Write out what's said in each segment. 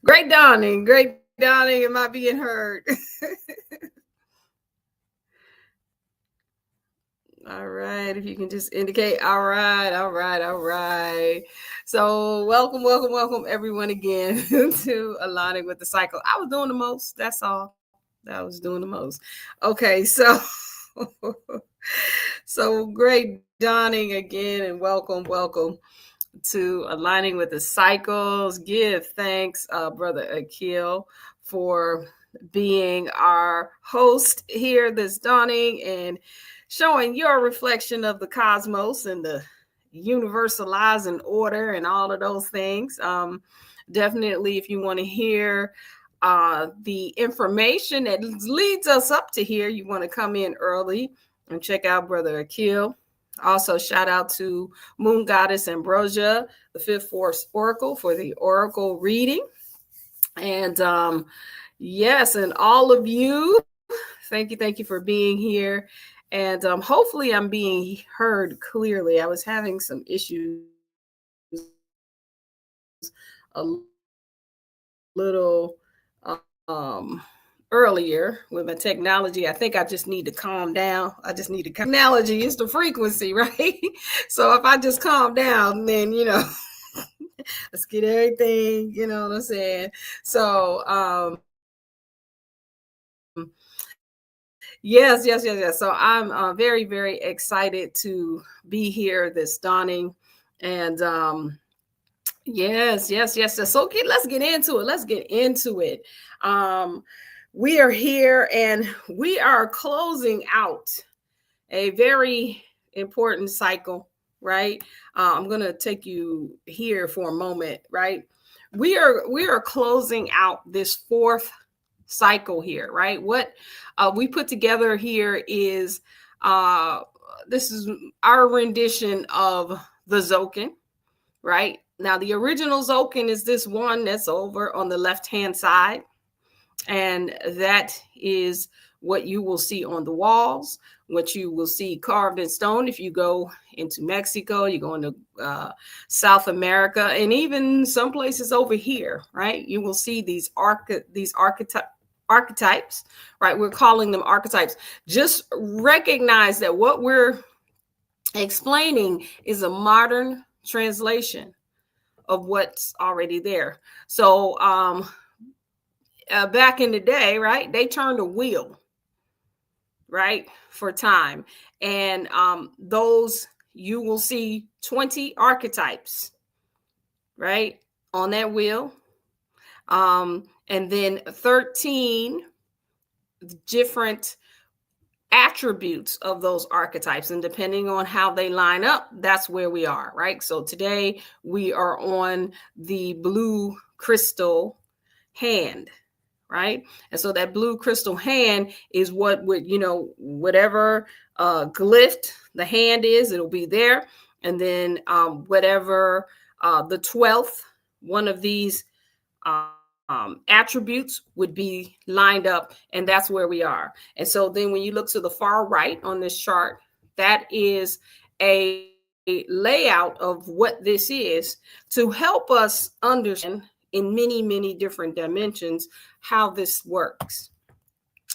Great dawning, great dawning. Am I being heard? All right, if you can just indicate, all right, all right, all right. So welcome everyone again to Aligning with the Cycle. I was doing the most, that's all. I was doing the most. Okay, so so great dawning again and welcome to Aligning with the Cycles. Give thanks, Brother Akil, for being our host here this dawning and showing your reflection of the cosmos and the universalizing order and all of those things. Definitely, if you want to hear the information that leads us up to here, you want to come in early and check out Brother Akil. Also, shout out to Moon Goddess Ambrosia, the Fifth Force Oracle, for the Oracle reading. And yes, and all of you, thank you for being here. And hopefully I'm being heard clearly. I was having some issues a little earlier with my technology. I think I just need to calm down. Technology is the frequency, right? So if I just calm down, then let's get everything, you know what I'm saying? So yes. So I'm very excited to be here this dawning. And yes. So okay, let's get into it. We are here and we are closing out a very important cycle, right? I'm going to take you here for a moment, right? We are closing out this fourth cycle here, right? What we put together here is this is our rendition of the Zokin, right? Now, the original Zokin is this one that's over on the left-hand side. And that is what you will see on the walls, what you will see carved in stone. If you go into Mexico, you go into South America, and even some places over here, right? You will see these archetypes, right? We're calling them archetypes. Just recognize that what we're explaining is a modern translation of what's already there. So back in the day, right, they turned a wheel, right, for time. And those, you will see 20 archetypes, right, on that wheel. And then 13 different attributes of those archetypes. And depending on how they line up, that's where we are, right? So today we are on the blue crystal hand, right? And so that blue crystal hand is what would, whatever glyph the hand is, it'll be there. And then whatever the 12th one of these attributes would be lined up, and that's where we are. And so then when you look to the far right on this chart, that is a layout of what this is to help us understand in many different dimensions how this works,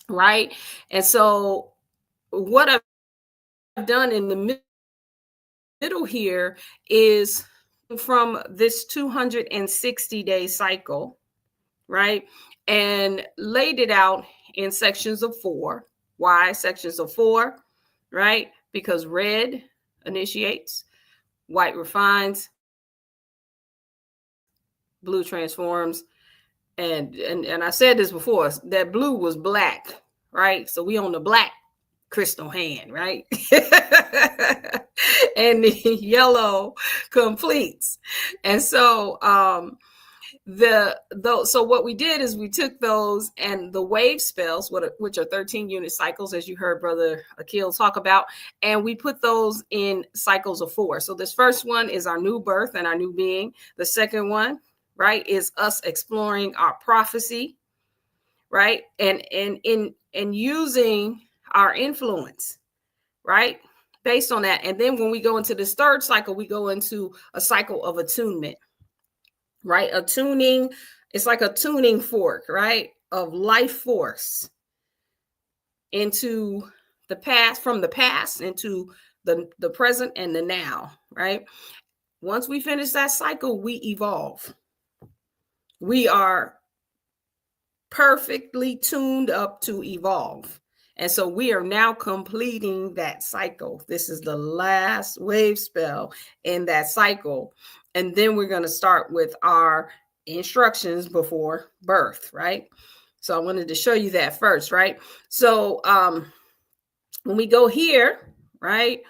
right? And so what I've done in the middle here is from this 260-day cycle, right? And laid it out in sections of 4. Why sections of 4? Right? Because red initiates, white refines, blue transforms, and I said this before, that blue was black, right? So we on the black crystal hand, right? And the yellow completes. And so so what we did is we took those and the wave spells, which are 13 unit cycles, as you heard Brother Akil talk about, and we put those in cycles of 4. So this first one is our new birth and our new being. The second one, right, is us exploring our prophecy, right, and using our influence, right, based on that. And then when we go into this third cycle, we go into a cycle of attunement, right? Attuning It's like a tuning fork, right? Of life force into the past, from the past into the present and the now, right? Once we finish that cycle, we evolve. We are perfectly tuned up to evolve. And so we are now completing that cycle. This is the last wave spell in that cycle. And then we're going to start with our instructions before birth, right? So I wanted to show you that first, right? So when we go here, right,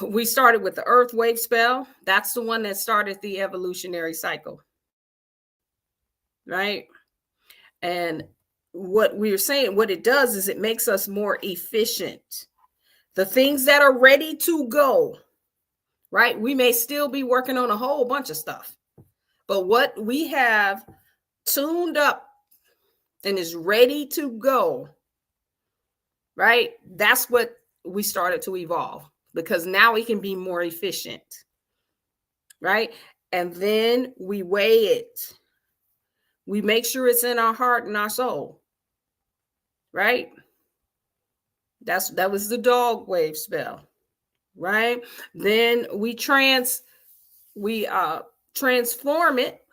we started with the earth wave spell. That's the one that started the evolutionary cycle, right? And what we are saying, what it does is it makes us more efficient. The things that are ready to go, right? We may still be working on a whole bunch of stuff, but what we have tuned up and is ready to go, right? That's what we started to evolve, because now we can be more efficient, right? And then we weigh it. We make sure it's in our heart and our soul, right? That was the dog wave spell, right? Then we transform it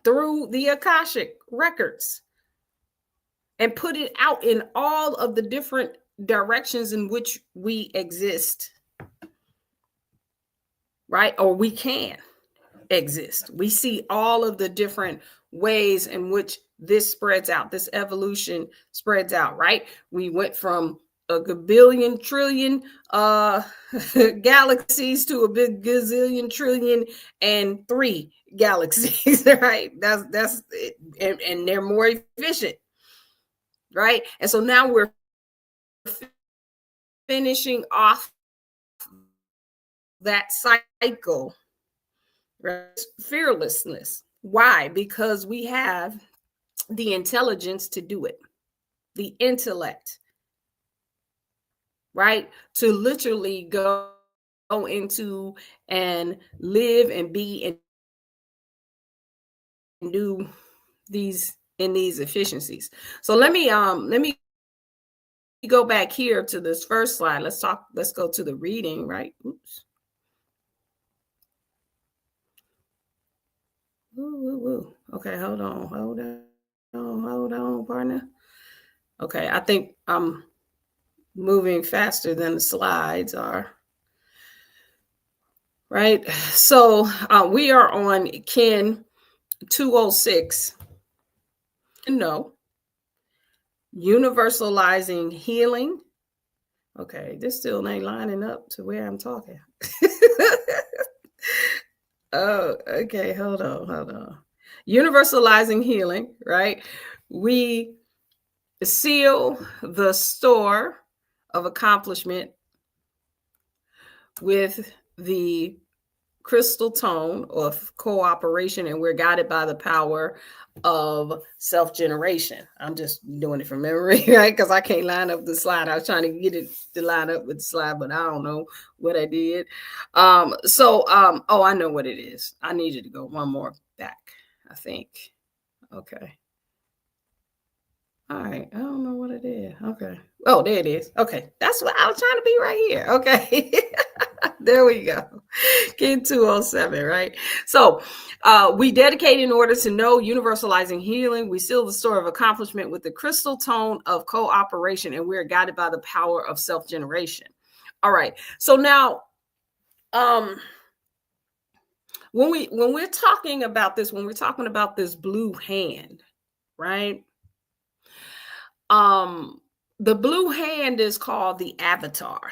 through the Akashic records and put it out in all of the different directions in which we exist, right? Or we can exist. We see all of the different ways in which this spreads out, this evolution spreads out, right? We went from a billion trillion galaxies to a big gazillion trillion and 3 galaxies, right? That's it. And they're more efficient, right? And so now we're finishing off that cycle, right? Fearlessness. Why? Because we have the intelligence to do it, the intellect, right? To literally go into and live and be and do these efficiencies. So let me go back here to this first slide. Let's go to the reading, right? Oops. Okay, hold on, partner. Okay, I think I'm moving faster than the slides are. Right. So we are on Kin 206. No. Universalizing healing. Okay, this still ain't lining up to where I'm talking. Oh, okay. Hold on. Universalizing healing, right? We seal the store of accomplishment with the crystal tone of cooperation, and we're guided by the power of self-generation. I'm just doing it from memory, right? Because I can't line up the slide. I was trying to get it to line up with the slide, but I don't know what I did. Oh, I know what it is. I need you to go one more back, I think. Okay. All right. I don't know what it is. Okay. Oh, there it is. Okay. That's what I was trying to be right here. Okay. There we go. Kin 207, right? So we dedicate in order to know, universalizing healing. We seal the store of accomplishment with the crystal tone of cooperation, and we're guided by the power of self-generation. All right. So now, when we're talking about this, when we're talking about this blue hand, right? The blue hand is called the avatar.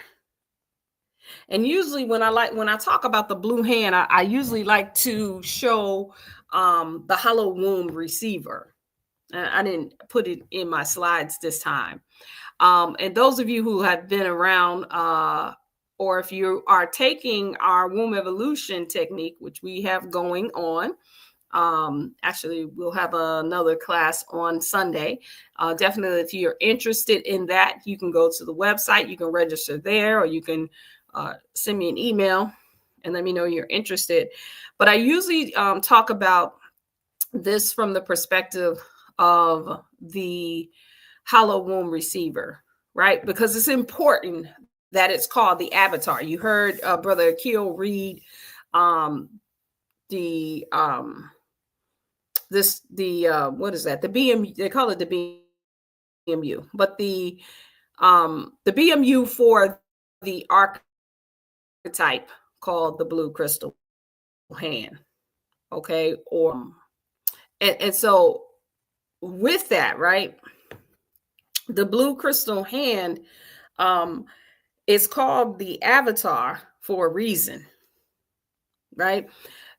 And usually when I talk about the blue hand, I usually like to show the hollow womb receiver. I didn't put it in my slides this time. And those of you who have been around, or if you are taking our womb evolution technique, which we have going on, actually we'll have another class on Sunday. Definitely, if you're interested in that, you can go to the website, you can register there, or you can send me an email and let me know you're interested. But I usually talk about this from the perspective of the hollow womb receiver, right? Because it's important that it's called the avatar. You heard Brother Akil read the what is that? The BMU, they call it the BMU, but the BMU for the archetype called the blue crystal hand. Okay, or and so with that, right, the blue crystal hand is called the avatar for a reason, right?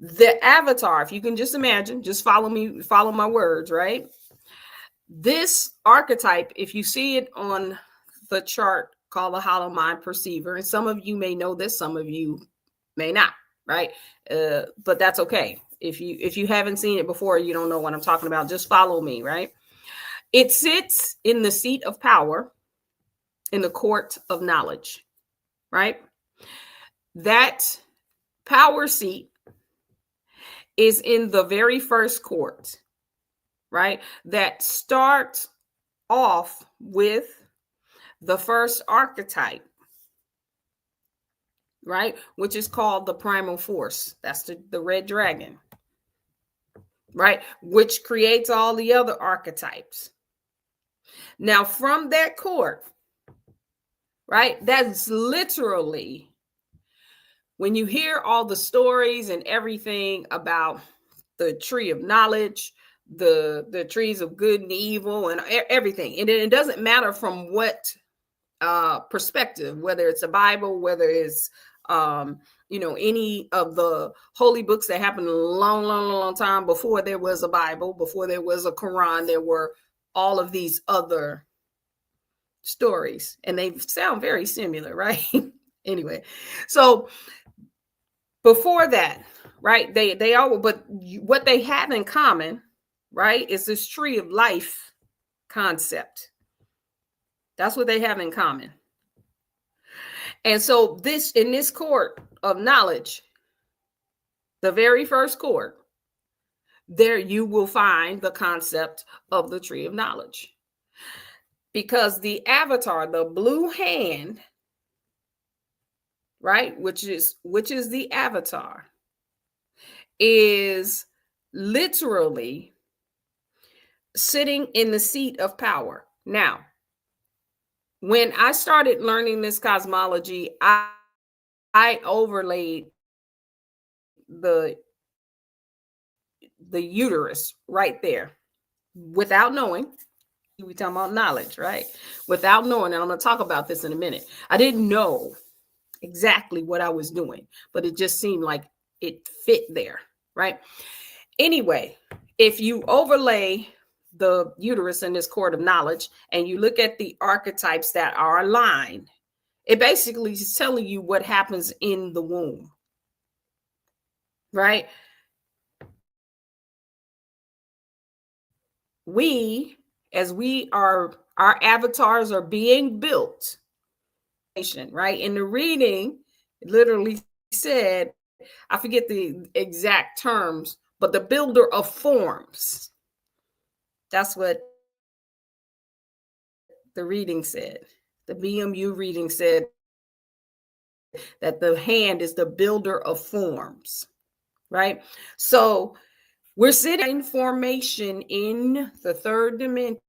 The avatar, if you can just imagine, just follow me, follow my words, right? This archetype, if you see it on the chart called the hollow mind perceiver, and some of you may know this, some of you may not, right? But that's okay. If you haven't seen it before, you don't know what I'm talking about, just follow me, right? It sits in the seat of power in the court of knowledge, right? That power seat is in the very first court, right? That starts off with the first archetype, right? Which is called the primal force. That's the red dragon, right? Which creates all the other archetypes. Now, from that court, right? That's literally when you hear all the stories and everything about the tree of knowledge, the trees of good and evil, and everything. And it doesn't matter from what perspective, whether it's a Bible, whether it's any of the holy books that happened a long time before there was a Bible, before there was a Quran. There were all of these other stories, and they sound very similar, right? Anyway, so before that, right, they all, but what they have in common, right, is this tree of life concept. That's what they have in common. And so in this court of knowledge, the very first court, there you will find the concept of the tree of knowledge. Because the avatar, the blue hand, right, which is the avatar, is literally sitting in the seat of power. Now, when I started learning this cosmology, I overlaid the uterus right there without knowing. We talking about knowledge, right? Without knowing, and I'm going to talk about this in a minute. I didn't know exactly what I was doing, but it just seemed like it fit there, right? Anyway, if you overlay the uterus in this court of knowledge and you look at the archetypes that are aligned, it basically is telling you what happens in the womb, right? Our avatars are being built, right? In the reading, it literally said, I forget the exact terms, but the builder of forms. That's what the reading said. The BMU reading said that the hand is the builder of forms, right? So we're sitting in formation in the third dimension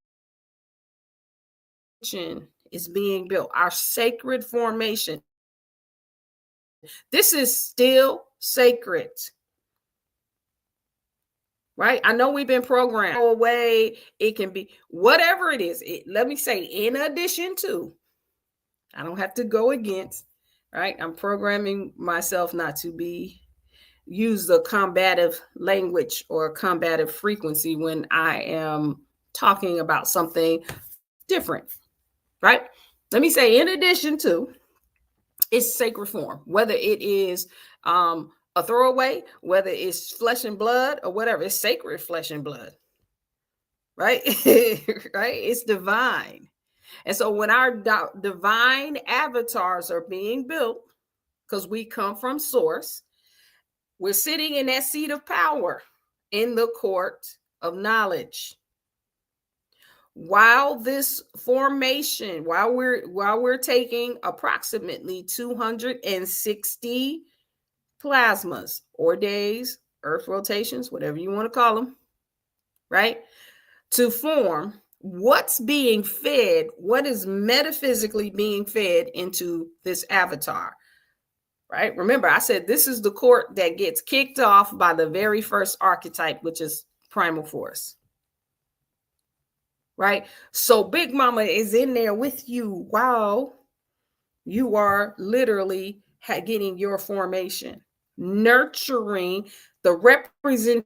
is being built. Our sacred formation. This is still sacred, right? I know we've been programmed away. It can be whatever it is. Let me say, in addition to, I don't have to go against, right? I'm programming myself not to use the combative language or combative frequency when I am talking about something different, right? Let me say, in addition to, it's sacred form, whether it is a throwaway, whether it's flesh and blood or whatever, it's sacred flesh and blood, right? Right? It's divine. And so when our divine avatars are being built, because we come from source, we're sitting in that seat of power. in the court of knowledge. While this formation, while we're taking approximately 260 plasmas or days, earth rotations, whatever you want to call them, right? To form what's being fed, what is metaphysically being fed into this avatar, right? Remember, I said this is the court that gets kicked off by the very first archetype, which is primal force. Right? So Big Mama is in there with you while you are literally getting your formation, nurturing the representation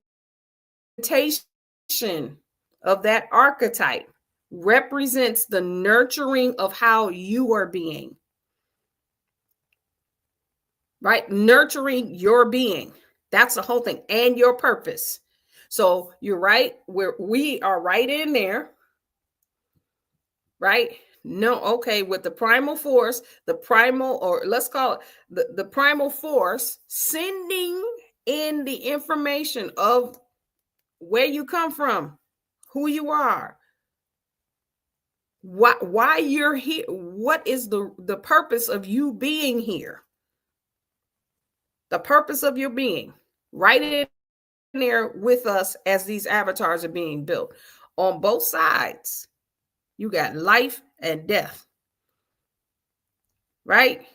of that archetype represents the nurturing of how you are being, right? Nurturing your being. That's the whole thing, and your purpose. So you're right, we are right in there. Right? No, okay, with the primal force, the primal, or let's call it the primal force, sending in the information of where you come from, who you are, why you're here, what is the purpose of you being here, the purpose of your being, right in there with us as these avatars are being built. On both sides, you got life and death. Right?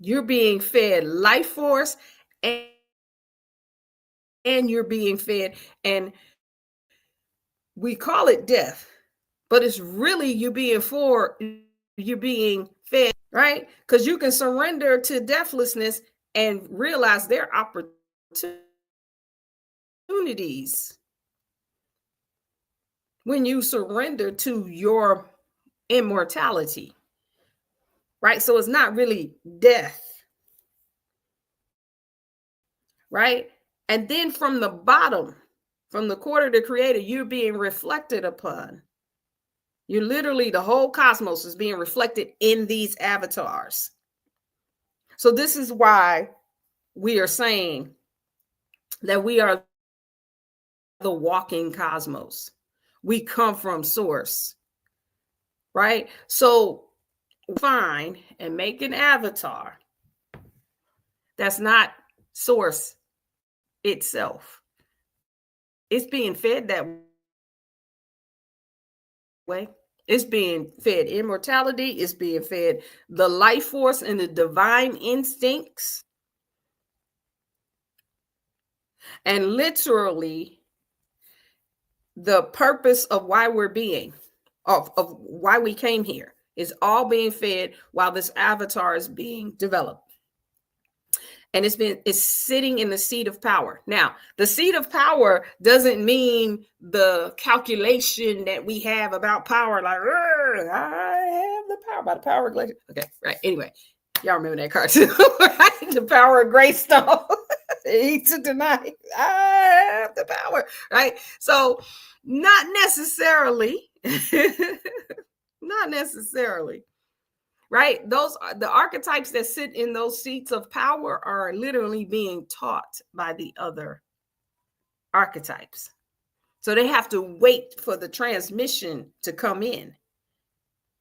You're being fed life force and you're being fed, and we call it death, but it's really you're being fed, right? Because you can surrender to deathlessness and realize there are opportunities when you surrender to your immortality, right? So it's not really death. Right? And then from the bottom, from the court of the creator, you're being reflected upon. You're literally, the whole cosmos is being reflected in these avatars. So this is why we are saying that we are the walking cosmos. We come from source, right? So find and make an avatar that's not source itself. It's being fed that way. It's being fed immortality. It's being fed the life force and the divine instincts. And literally the purpose of why we're being, of why we came here, is all being fed while this avatar is being developed. And it's sitting in the seat of power. Now, the seat of power doesn't mean the calculation that we have about power, like, I have the power by the power of Glacier. Okay, right. Anyway, y'all remember that cartoon, right? The power of Greystone. He took the knife. I have the power, right? So not necessarily, not necessarily. Right? Those are the archetypes that sit in those seats of power are literally being taught by the other archetypes. So they have to wait for the transmission to come in.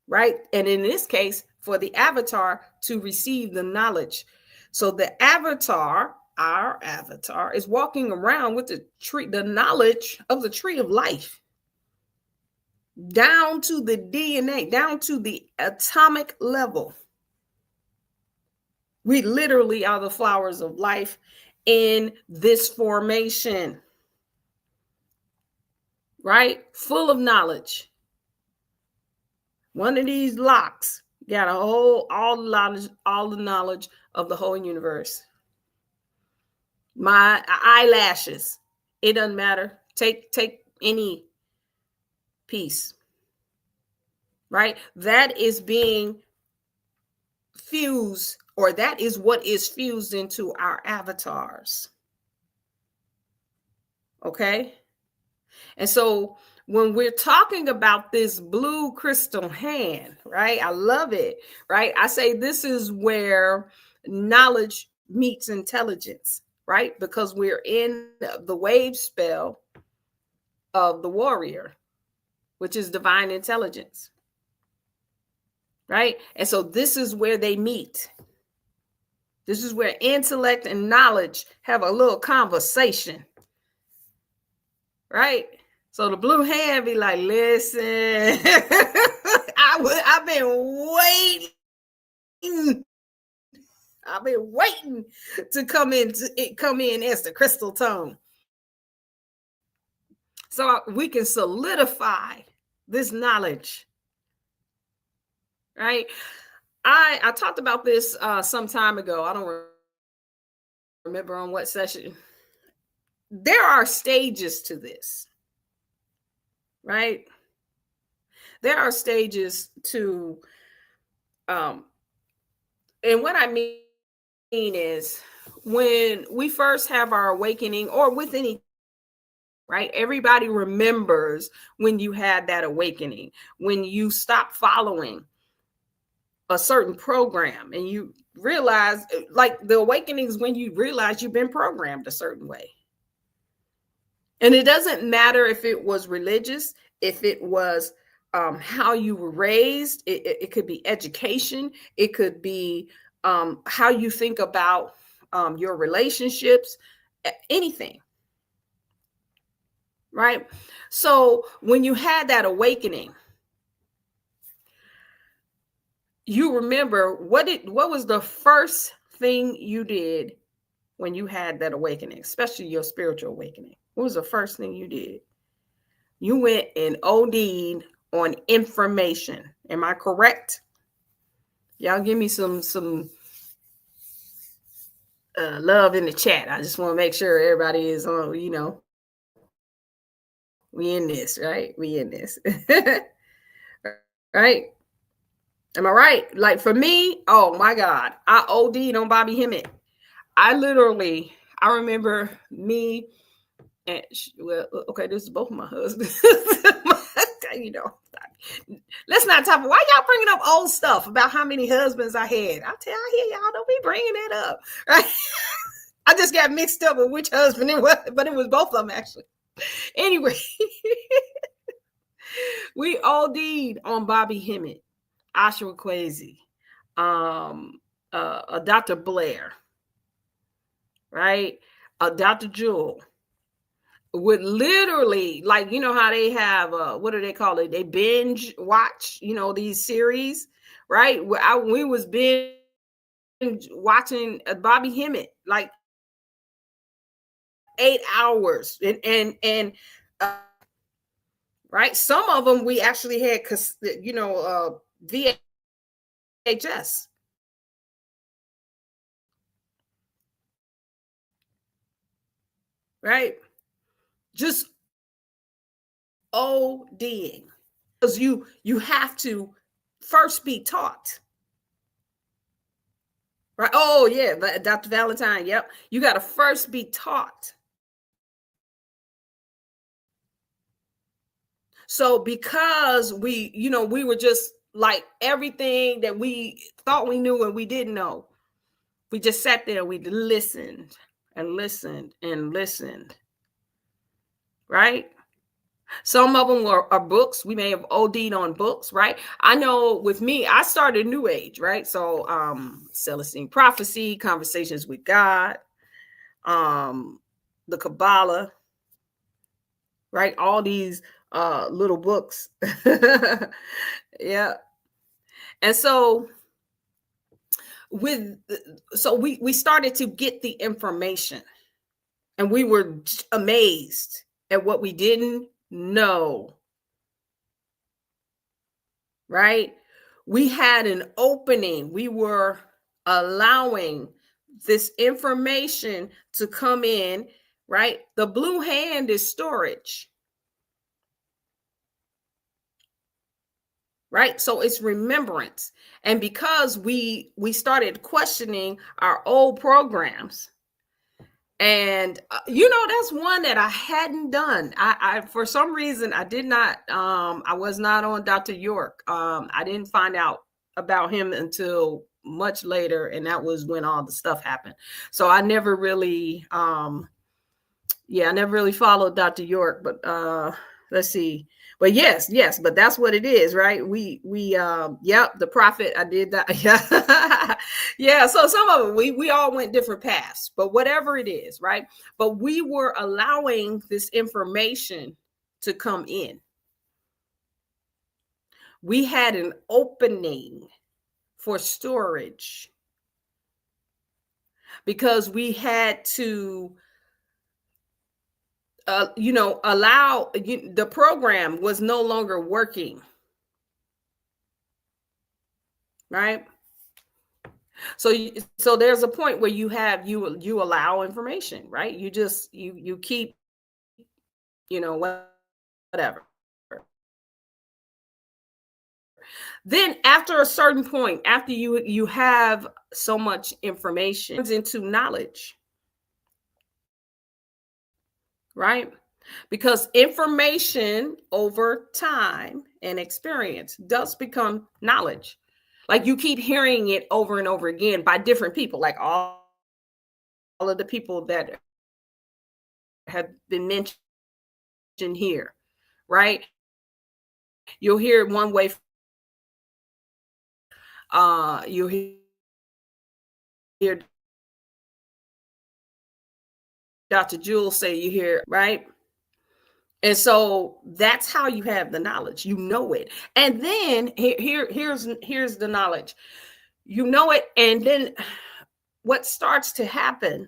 Right? And in this case, for the avatar to receive the knowledge. So the avatar, our avatar, is walking around with the knowledge of the tree of life. Down to the DNA, down to the atomic level. We literally are the flowers of life in this formation, right? Full of knowledge. One of these locks got all the knowledge of the whole universe. My eyelashes, it doesn't matter. Take any piece, right? That is being fused, or that is what is fused into our avatars. Okay? And so when we're talking about this blue crystal hand, right? I love it, right? I say this is where knowledge meets intelligence, right? Because we're in the wave spell of the warrior, which is divine intelligence. Right? And so this is where they meet. This is where intellect and knowledge have a little conversation. Right? So the blue hand be like, listen, I've been waiting. I've been waiting to come in as the crystal tongue. So we can solidify this knowledge. Right? I talked about this some time ago. I don't remember on what session. There are stages to this, right? There are stages to, and what I mean is when we first have our awakening, or with any, right? Everybody remembers when you had that awakening, when you stop following a certain program and you realize, like, the awakening is when you realize you've been programmed a certain way. And it doesn't matter if it was religious, if it was how you were raised, it could be education, it could be how you think about your relationships, anything. Right? So when you had that awakening, you remember what was the first thing you did when you had that awakening, especially your spiritual awakening? What was the first thing you did? You went and OD'd on information. Am I correct? Y'all give me some love in the chat. I just want to make sure everybody is on, we in this, right? We in this. Right? Am I right? Like, for me, oh my God, I OD'd on Bobby Hemmett. I remember me, and well, okay, this is both of my husbands. Let's not talk. Why y'all bringing up old stuff about how many husbands I had? I hear y'all don't be bringing that up, right? I just got mixed up with which husband it was, but it was both of them actually. Anyway, we OD'd on Bobby Hemmett, Ashra Kwesi, Dr. Blair, right? Dr. Jewel would literally, like, how they have, what do they call it? They binge watch, these series, right? We was binge watching Bobby Hemmett, like 8 hours. And right. Some of them we actually had, VHS. Right. Just ODing, because you have to first be taught. Right. Oh yeah, Dr. Valentine. Yep. You got to first be taught. So because we were just like, everything that we thought we knew and we didn't know, we just sat there, we listened and listened and listened. Right? Some of them are books. We may have OD'd on books, right? I know with me, I started New Age, right? So Celestine Prophecy, Conversations with God, the Kabbalah, right? All these little books. Yeah. And so we started to get the information, and we were amazed at what we didn't know. Right? We had an opening. We were allowing this information to come in, right? The blue hand is storage. Right? So it's remembrance. And because we started questioning our old programs, and that's one that I hadn't done. I for some reason I did not. I was not on Dr. York. I didn't find out about him until much later, and that was when all the stuff happened. So I never really Yeah, I never really followed Dr. York, but let's see. But yes, but that's what it is, right? Yep, the prophet, I did that. Yeah. Yeah, so some of it we all went different paths, but whatever it is, right? But we were allowing this information to come in. We had an opening for storage because we had to allow the program was no longer working, right? So there's a point where you allow information, right? You keep, whatever. Then after a certain point, after you have so much information, it turns into knowledge, right? Because information over time and experience does become knowledge. Like you keep hearing it over and over again by different people, like all of the people that have been mentioned here, right? You'll hear it one way. You'll hear Dr. Jules say, you hear, right? And so that's how you have the knowledge. You know it. And then here's the knowledge. You know it, and then what starts to happen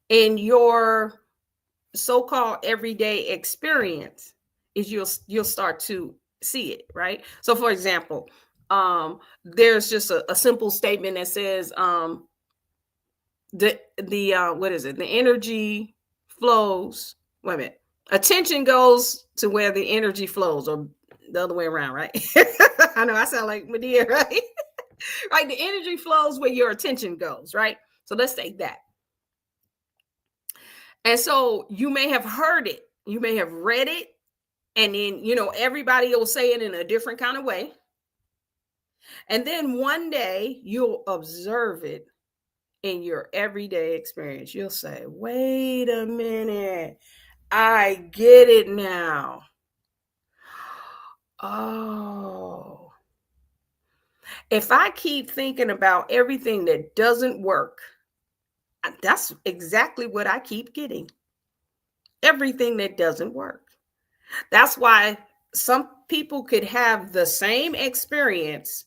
in your so-called everyday experience is you'll start to see it, right? So for example, there's just a simple statement that says the what is it? The energy flows. Wait a minute. Attention goes to where the energy flows, or the other way around, right? I know I sound like Medea, right? Right. The energy flows where your attention goes, right? So let's take that. And so you may have heard it, you may have read it, and then everybody will say it in a different kind of way. And then one day you'll observe it in your everyday experience. You'll say, wait a minute, I get it now. Oh, if I keep thinking about everything that doesn't work, that's exactly what I keep getting. Everything that doesn't work. That's why some people could have the same experience,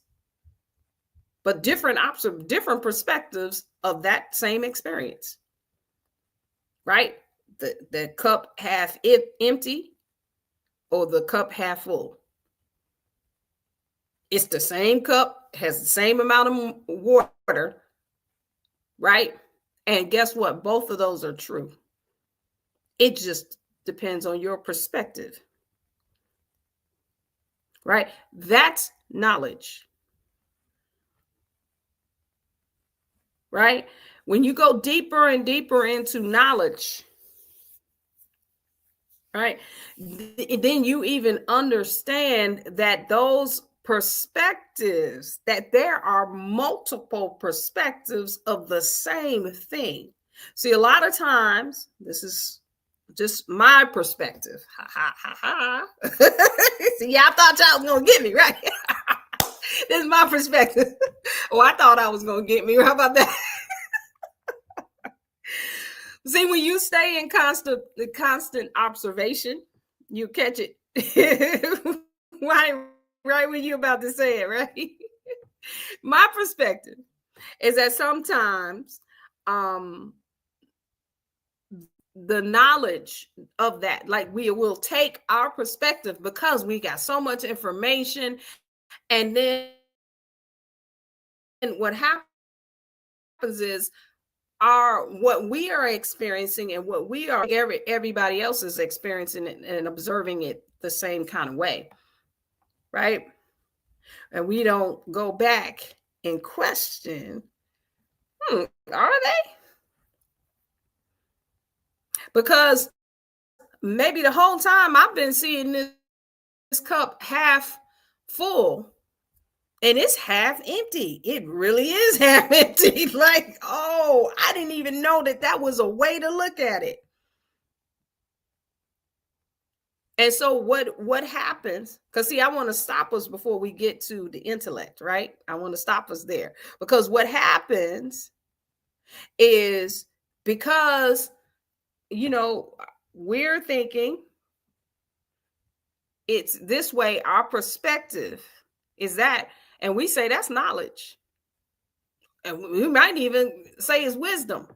but different perspectives of that same experience, right? The cup half empty or the cup half full. It's the same cup, has the same amount of water, right? And guess what? Both of those are true. It just depends on your perspective, right? That's knowledge, right? When you go deeper and deeper into knowledge, right, then you even understand that those perspectives, that there are multiple perspectives of the same thing. See, a lot of times, this is just my perspective. Ha ha ha ha. See, y'all thought y'all was gonna get me, right? This is my perspective. Oh, I thought I was gonna get me. How about that? See, when you stay in constant observation, you catch it. right when you're about to say it, right? My perspective is that sometimes the knowledge of that, like we will take our perspective because we got so much information, and then what happens is what we are experiencing and what everybody else is experiencing and observing it the same kind of way, right? And we don't go back and question, are they? Because maybe the whole time I've been seeing this cup half full, And it's half empty. It really is half empty. Like, oh, I didn't even know that that was a way to look at it. And so what happens? Because see, I want to stop us before we get to the intellect, right? I want to stop us there. Because what happens is, because we're thinking it's this way, our perspective is that, and we say that's knowledge. And we might even say it's wisdom.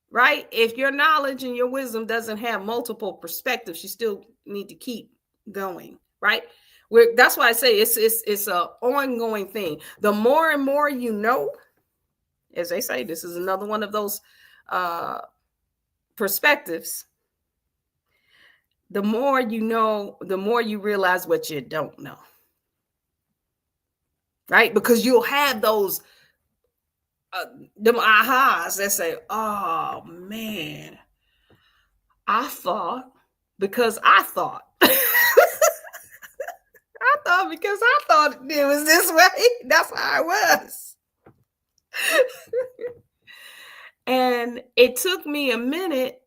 Right? If your knowledge and your wisdom doesn't have multiple perspectives, you still need to keep going, right? That's why I say it's a ongoing thing. The more and more you know, as they say, this is another one of those perspectives. The more you know, the more you realize what you don't know, right? Because you'll have those them ahas that say, "Oh man, I thought because I thought." I thought because I thought it was this way. That's how it was. And it took me a minute,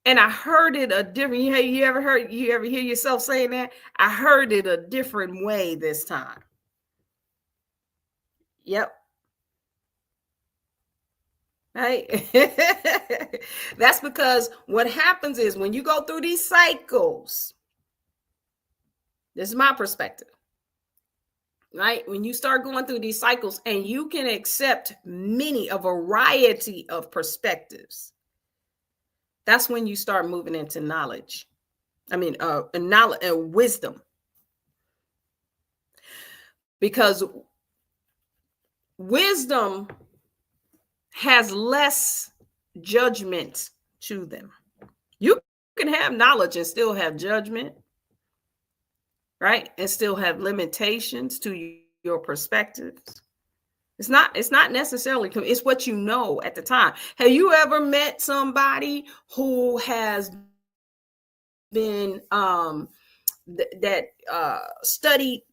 and I heard it a different. You ever hear yourself saying that? I heard it a different way this time. Yep. Right. That's because what happens is when you go through these cycles, this is my perspective. Right? When you start going through these cycles and you can accept a variety of perspectives, that's when you start moving into knowledge. Knowledge and wisdom. Because wisdom has less judgment to them. You can have knowledge and still have judgment, right? And still have limitations to your perspectives. It's not necessarily, it's what you know at the time. Have you ever met somebody who has been studied,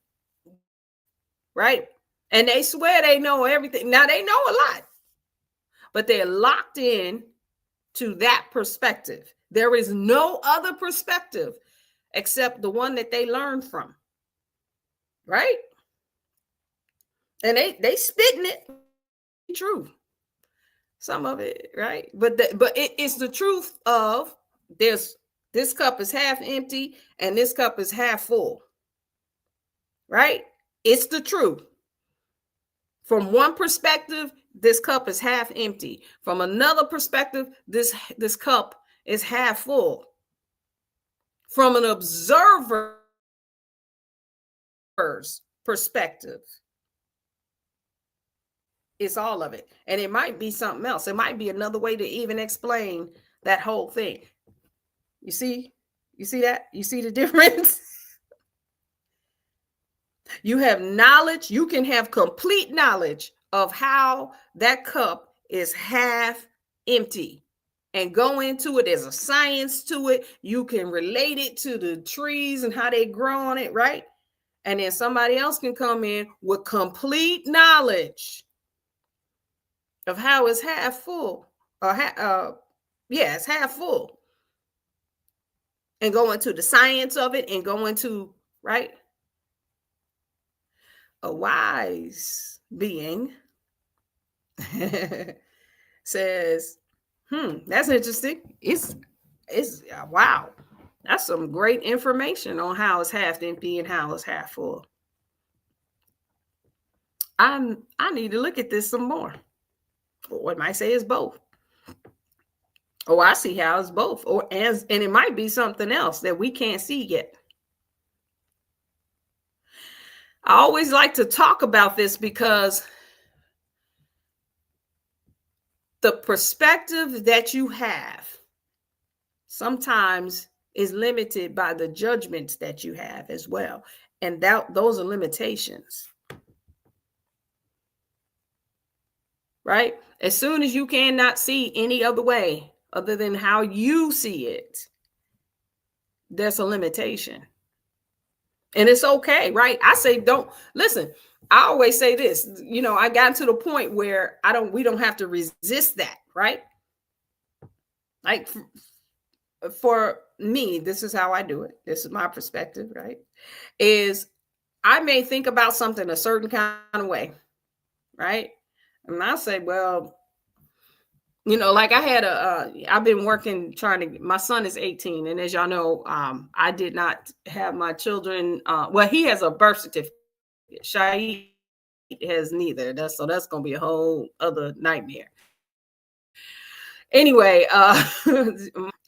right? And they swear they know everything. Now they know a lot, but they're locked in to that perspective. There is no other perspective except the one that they learned from, right? And they spitting it true, some of it, right? But it's the truth of this cup is half empty and this cup is half full, right? It's the truth. From one perspective, this cup is half empty. From another perspective, this cup is half full. From an observer's perspective, it's all of it. And it might be something else. It might be another way to even explain that whole thing. You see that? You see the difference? You have knowledge. You can have complete knowledge of how that cup is half empty and go into it. There's a science to it. You can relate it to the trees and how they grow on it, right? And then somebody else can come in with complete knowledge of how it's half full, it's half full, and go into the science of it and go into, right? A wise being says, that's interesting. It's wow. That's some great information on how it's half empty and how it's half full. I need to look at this some more. Or it might say it's both. Oh, I see how it's both. And it might be something else that we can't see yet. I always like to talk about this because the perspective that you have sometimes is limited by the judgments that you have as well. And those are limitations. Right? As soon as you cannot see any other way other than how you see it, there's a limitation. And it's okay, right? I say, don't listen. I always say this, I got to the point where we don't have to resist that, right? Like for me, this is how I do it. This is my perspective, right? Is I may think about something a certain kind of way, right? And I say, well, like I had I've been working my son is 18. And as y'all know, I did not have my children. Well, he has a birth certificate. Shaid has neither. So that's going to be a whole other nightmare. Anyway,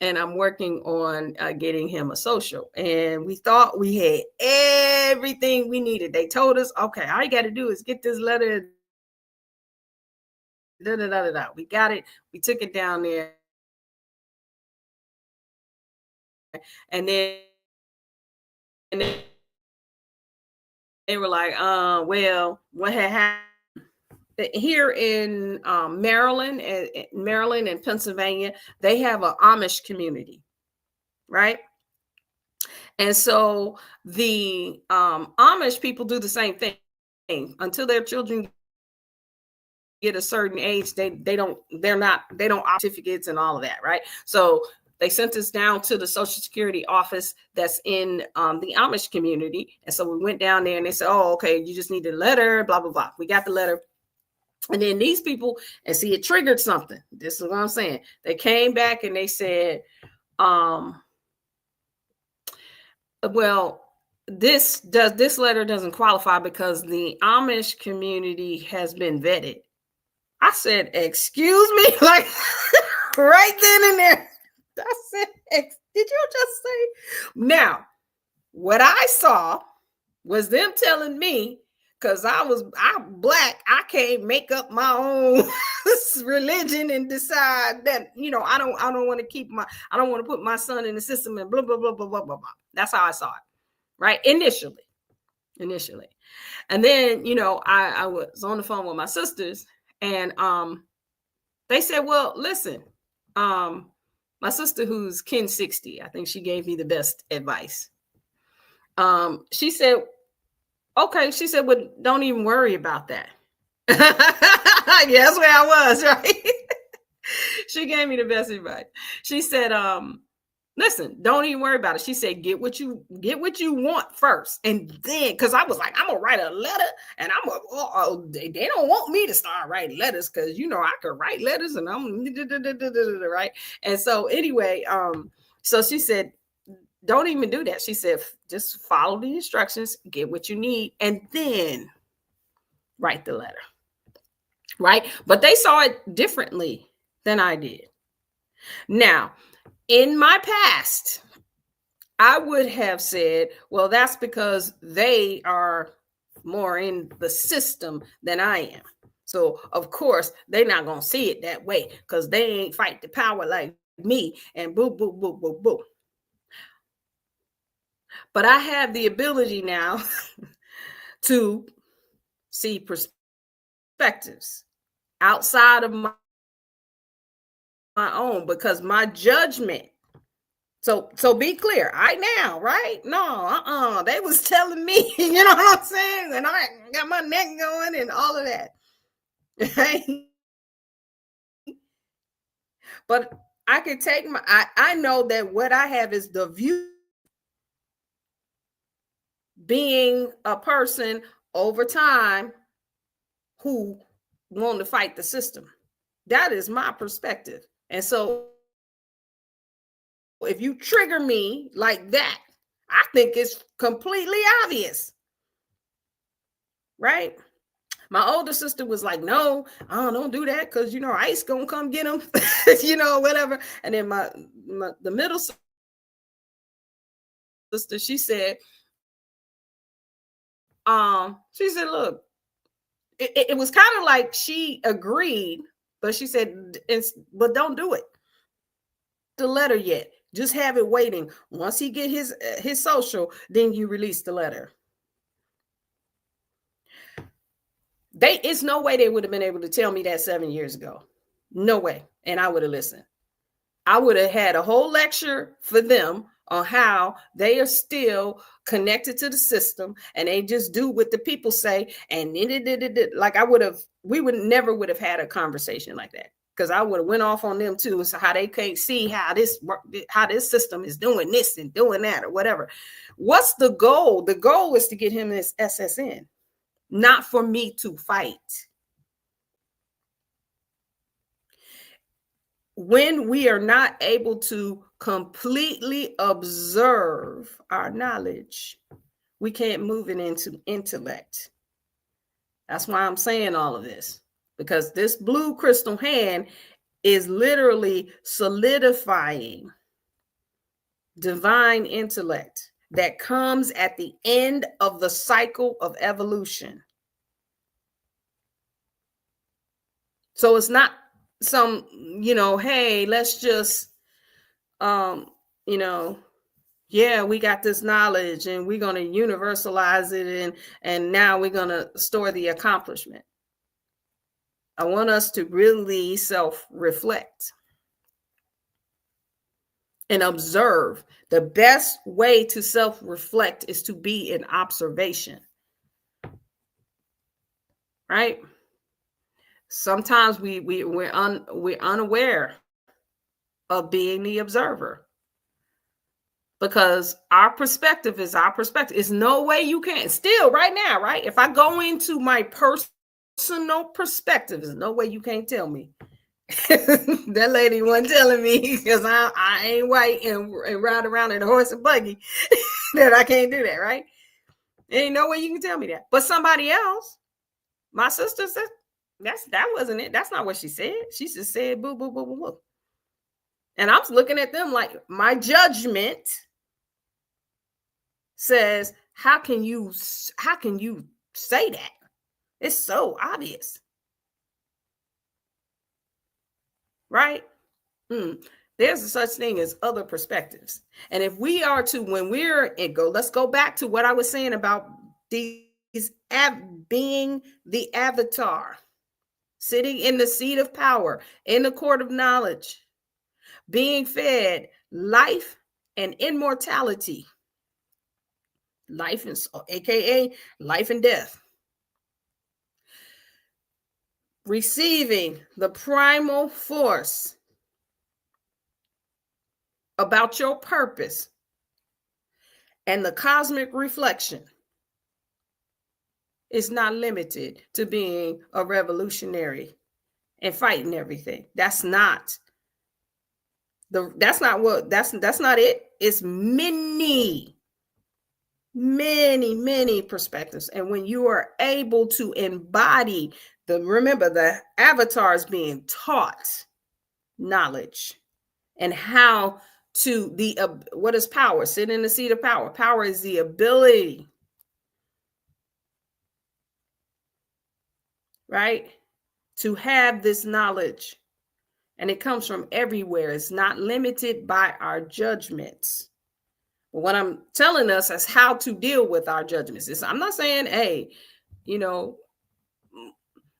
and I'm working on getting him a social. And we thought we had everything we needed. They told us, okay, all you got to do is get this letter. We got it. We took it down there. And then they were like, well, what had happened here in Maryland and Pennsylvania, they have an Amish community, right? And so the Amish people do the same thing until their children get a certain age. They don't certificates and all of that, right? So they sent us down to the Social Security office that's in the Amish community. And so we went down there and they said, oh, okay, you just need a letter, blah, blah, blah. We got the letter. And then these people, and see, it triggered something. This is what I'm saying. They came back and they said, well, this letter doesn't qualify because the Amish community has been vetted. I said, excuse me? Like right then and there. I said, did you just say? Now, what I saw was them telling me, because I'm Black, I can't make up my own religion and decide that, I don't want to put my son in the system and blah, blah, blah, blah, blah, blah, blah. That's how I saw it, right? Initially. And then, I was on the phone with my sisters and they said, well, listen, my sister who's kin 60, I think she gave me the best advice. She said, okay. She said, well, don't even worry about that. Yeah, that's where I was, right? She gave me the best advice. She said, listen, don't even worry about it. She said, get what you want first. And then, because I was like, I'm going to write a letter and they don't want me to start writing letters because, I could write letters and I'm right. And so anyway, so she said, don't even do that. She said, just follow the instructions, get what you need, and then write the letter. Right. But they saw it differently than I did. Now, in my past, I would have said, well, that's because they are more in the system than I am. So, of course, they're not going to see it that way because they ain't fight the power like me and boo, boo, boo, boo, boo. But I have the ability now to see perspectives outside of my own, because my judgment. So be clear, now, right? No, they was telling me, you know what I'm saying? And I got my neck going and all of that. Right? But I can take I know that what I have is the view, being a person over time who want to fight the system. That is my perspective. And so if you trigger me like that, I think it's completely obvious. Right? My older sister was like, no, don't do that because, ICE gonna come get him, whatever. And then the middle sister, she said, look, it was kind of like she agreed, but she said, but don't do it. The letter yet. Just have it waiting. Once he get his social, then you release the letter. It's no way they would have been able to tell me that 7 years ago. No way. And I would have listened. I would have had a whole lecture for them on how they are still connected to the system and they just do what the people say. And like we would never would have had a conversation like that, because I would have went off on them too. So how they can't see how this system is doing this and doing that or whatever. What's the goal? The goal is to get him this SSN, not for me to fight. When we are not able to completely observe our knowledge, we can't move it into intellect. That's why I'm saying all of this, because this blue crystal hand is literally solidifying divine intellect that comes at the end of the cycle of evolution. So it's not some, hey, let's just, yeah, we got this knowledge and we're going to universalize it and now we're going to store the accomplishment. I want us to really self-reflect and observe. The best way to self-reflect is to be in observation, right? Sometimes we're unaware of being the observer, because our perspective is our perspective. There's no way you can still right now, right? If I go into my personal perspective, there's no way you can't tell me. That lady wasn't telling me, because I ain't white and ride around in a horse and buggy, that I can't do that, right? There ain't no way you can tell me that. But somebody else, my sister said, that wasn't it. That's not what she said. She just said boo, boo, boo, boo, boo. And I'm looking at them like, my judgment says, how can you say that? It's so obvious. Right? There's a such thing as other perspectives. And if we are to, when let's go back to what I was saying about these being the avatar, sitting in the seat of power, in the court of knowledge, being fed life and immortality, life is AKA life and death, receiving the primal force about your purpose and the cosmic reflection is not limited to being a revolutionary and fighting everything. That's not it. It's many perspectives. And when you are able to embody remember the avatar is being taught knowledge and how to what is power? Sit in the seat of power. Power is the ability, right, to have this knowledge. And it comes from everywhere. It's not limited by our judgments. But what I'm telling us is how to deal with our judgments. I'm not saying, hey,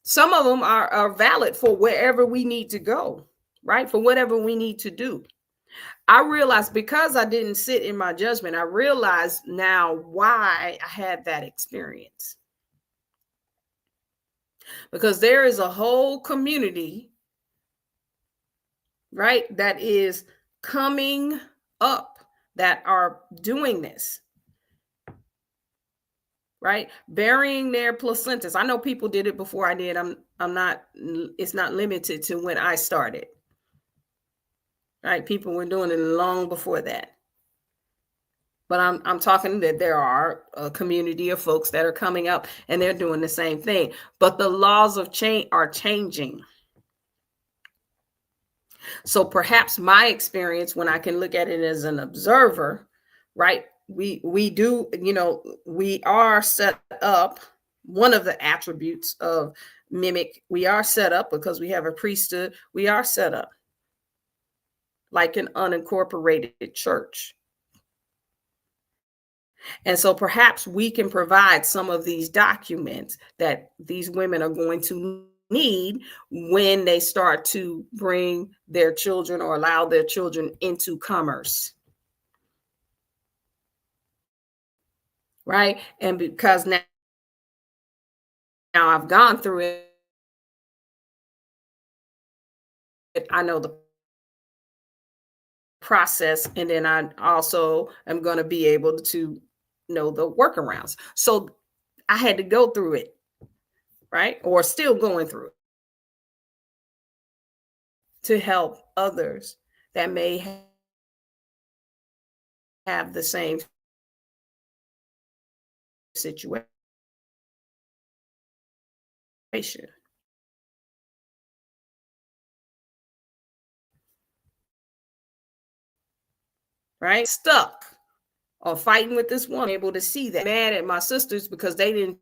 some of them are valid for wherever we need to go, right? For whatever we need to do. I realized, because I didn't sit in my judgment, I realized now why I had that experience. Because there is a whole community, right, that is coming up that are doing this, right? Burying their placentas. I know people did it before I did. It's not limited to when I started. Right? People were doing it long before that. But I'm talking that there are a community of folks that are coming up and they're doing the same thing. But the laws of change are changing. So perhaps my experience, when I can look at it as an observer, right? We do, we are set up. One of the attributes of mimic, we are set up because we have a priesthood. We are set up like an unincorporated church. And so perhaps we can provide some of these documents that these women are going to need when they start to bring their children or allow their children into commerce. right? And because now I've gone through it, I know the process, and then I also am going to be able to know the workarounds. So I had to go through it, right? Or still going through it to help others that may have the same situation, right? Stuck or fighting with this woman, able to see that. Mad at my sisters because they didn't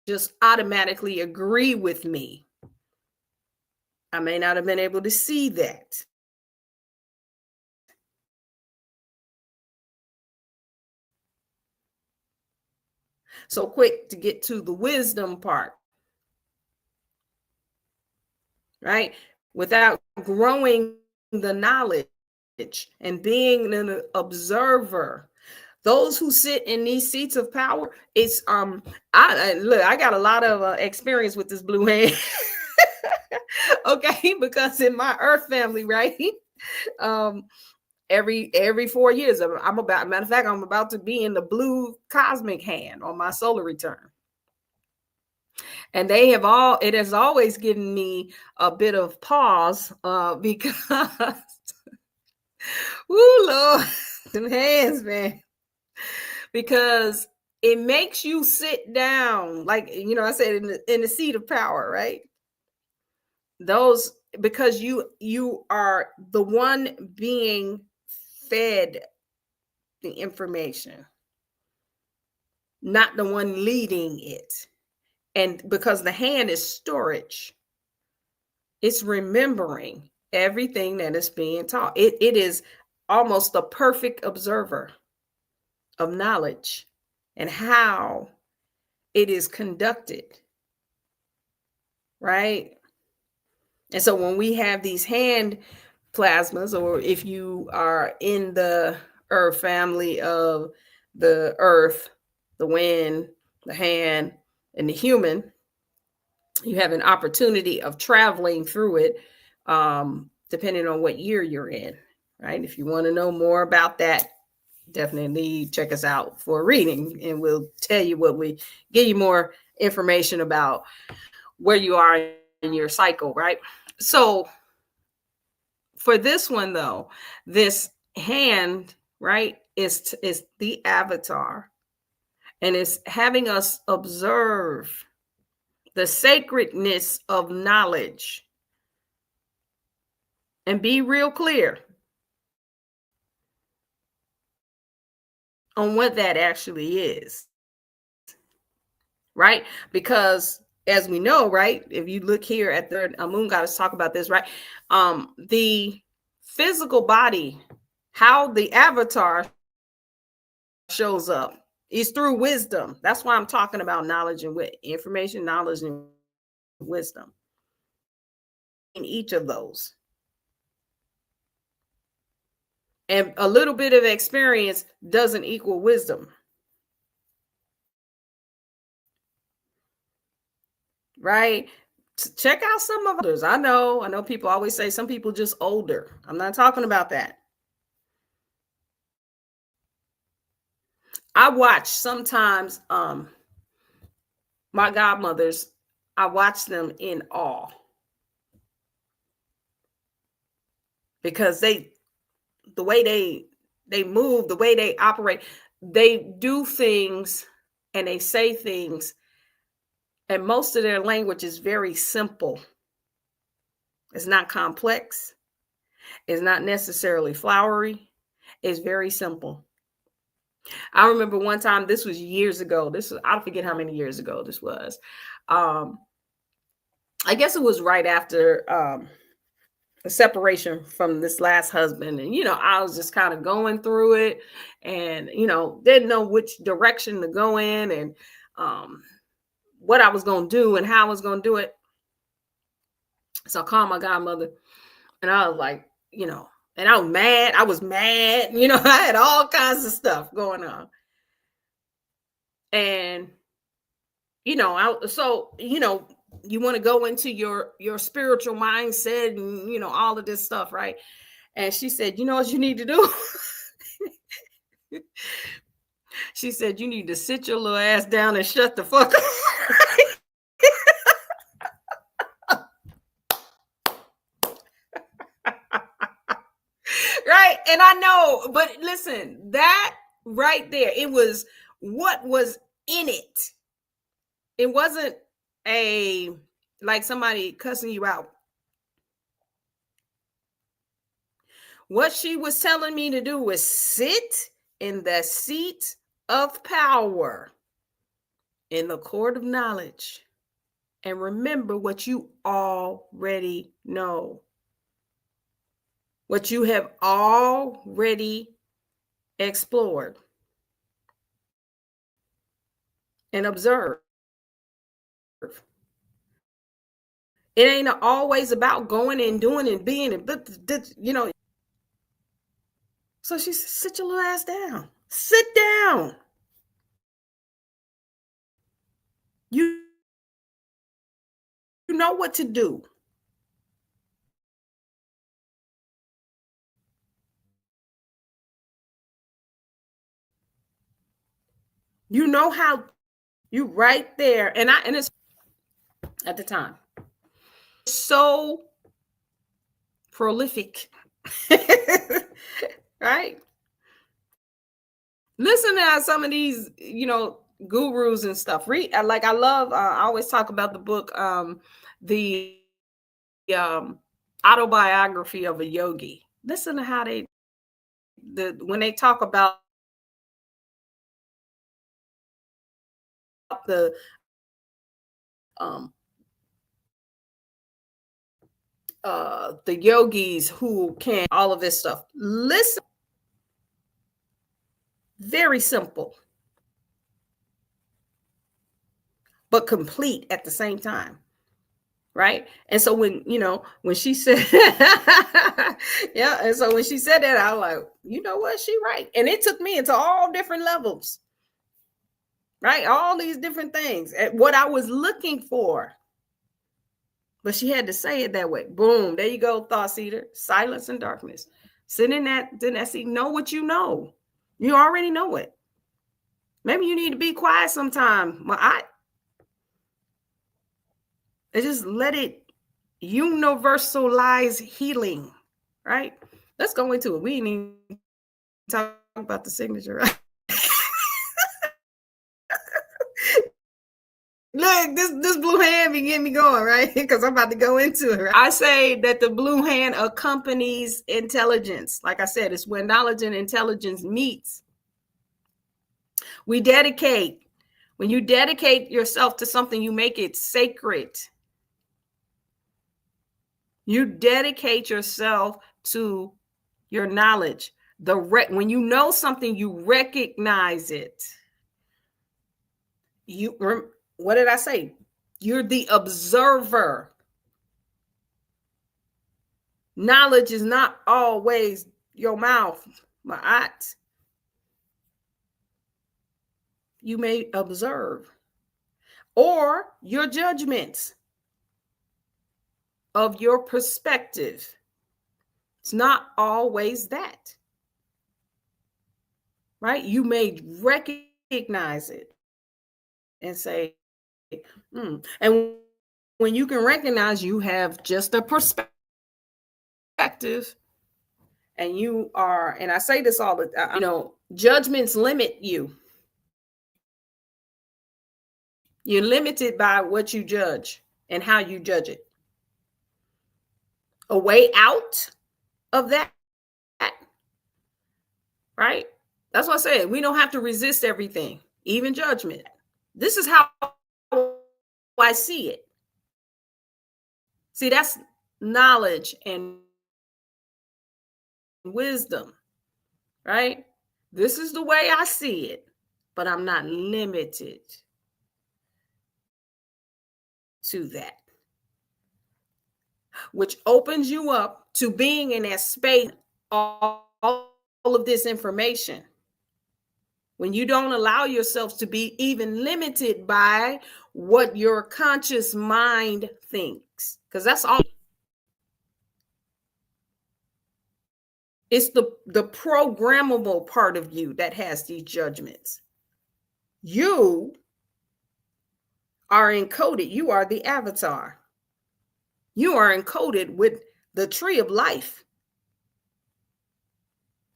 just automatically agree with me. I may not have been able to see that. So quick to get to the wisdom part, right? Without growing the knowledge and being an observer. Those who sit in these seats of power, it's I look, I got a lot of experience with this blue hand. Okay, because in my earth family, right? um every 4 years, I'm about, matter of fact, I'm about to be in the blue cosmic hand on my solar return. And it has always given me a bit of pause, because woo Lord, them hands, man. Because it makes you sit down, like, I said, in the seat of power, right? Those, because you are the one being fed the information, not the one leading it. And because the hand is storage, it's remembering everything that is being taught. It is almost a perfect observer of knowledge and how it is conducted, right? And so when we have these hand plasmas, or if you are in the earth family of the earth, the wind, the hand, and the human, you have an opportunity of traveling through it, depending on what year you're in, right? If you want to know more about that, definitely check us out for a reading, and we'll tell you give you more information about where you are in your cycle, right? So for this one though, this hand, right, is the avatar, and it's having us observe the sacredness of knowledge and be real clear on what that actually is, right? Because as we know, right, if you look here at the moon goddess talk about this, right? The physical body, how the avatar shows up is through wisdom. That's why I'm talking about knowledge and information, knowledge and wisdom in each of those. And a little bit of experience doesn't equal wisdom. Right? Check out some of others. I know people always say some people just older. I'm not talking about that. I watch sometimes my godmothers, I watch them in awe because the way they move, the way they operate, they do things and they say things, and most of their language is very simple. It's not complex. It's not necessarily flowery. It's very simple. I remember one time, this was years ago. I forget how many years ago this was. I guess it was right after a separation from this last husband. And, I was just kind of going through it and, didn't know which direction to go in, and what I was going to do and how I was going to do it. So I called my godmother, and I was like, and I was mad. I had all kinds of stuff going on. And so you want to go into your spiritual mindset and all of this stuff, right? And she said, you know what you need to do? She said, you need to sit your little ass down and shut the fuck up. Right. And I know, but listen, that right there, it was what was in it. It wasn't a like somebody cussing you out. What she was telling me to do was sit in the seat of power in the court of knowledge and remember what you already know, what you have already explored and observed. It ain't always about going and doing and being and So she said, sit your little ass down. Sit down. You know what to do. You know how. You right there. And it's at the time so prolific. Right? Listen to some of these, gurus and stuff. Read like I love. I always talk about the book, the autobiography of a yogi. Listen to how when they talk about the the yogis who can all of this stuff. Listen, very simple, but complete at the same time. Right. And so when she said, yeah. And so when she said that, I was like, you know what? She right. And it took me into all different levels. Right. All these different things at what I was looking for. But she had to say it that way. Boom. There you go. Thought seeder, silence and darkness. Sit in that seat. Know what you know. You already know it. Maybe you need to be quiet sometime. Well, I just let it universalize healing, right? Let's go into it. We need to talk about the signature, right? Look, this blue hand be getting me going, right? Because I'm about to go into it. Right? I say that the blue hand accompanies intelligence. Like I said, it's where knowledge and intelligence meets. We dedicate. When you dedicate yourself to something, you make it sacred. You dedicate yourself to your knowledge. When you know something, you recognize it. What did I say? You're the observer. Knowledge is not always your mouth, my eyes. You may observe, or your judgments of your perspective. It's not always that, right? You may recognize it and say, and when you can recognize you have just a perspective, and you are, and I say this all the time, judgments limit you. You're limited by what you judge and how you judge it. A way out of that, right? That's what I said. We don't have to resist everything, even judgment. This is how I see it. See, that's knowledge and wisdom, right? This is the way I see it, but I'm not limited to that, which opens you up to being in that space, all of this information, when you don't allow yourself to be even limited by what your conscious mind thinks, because that's all. It's the programmable part of you that has these judgments. You are encoded. You are the avatar. You are encoded with the tree of life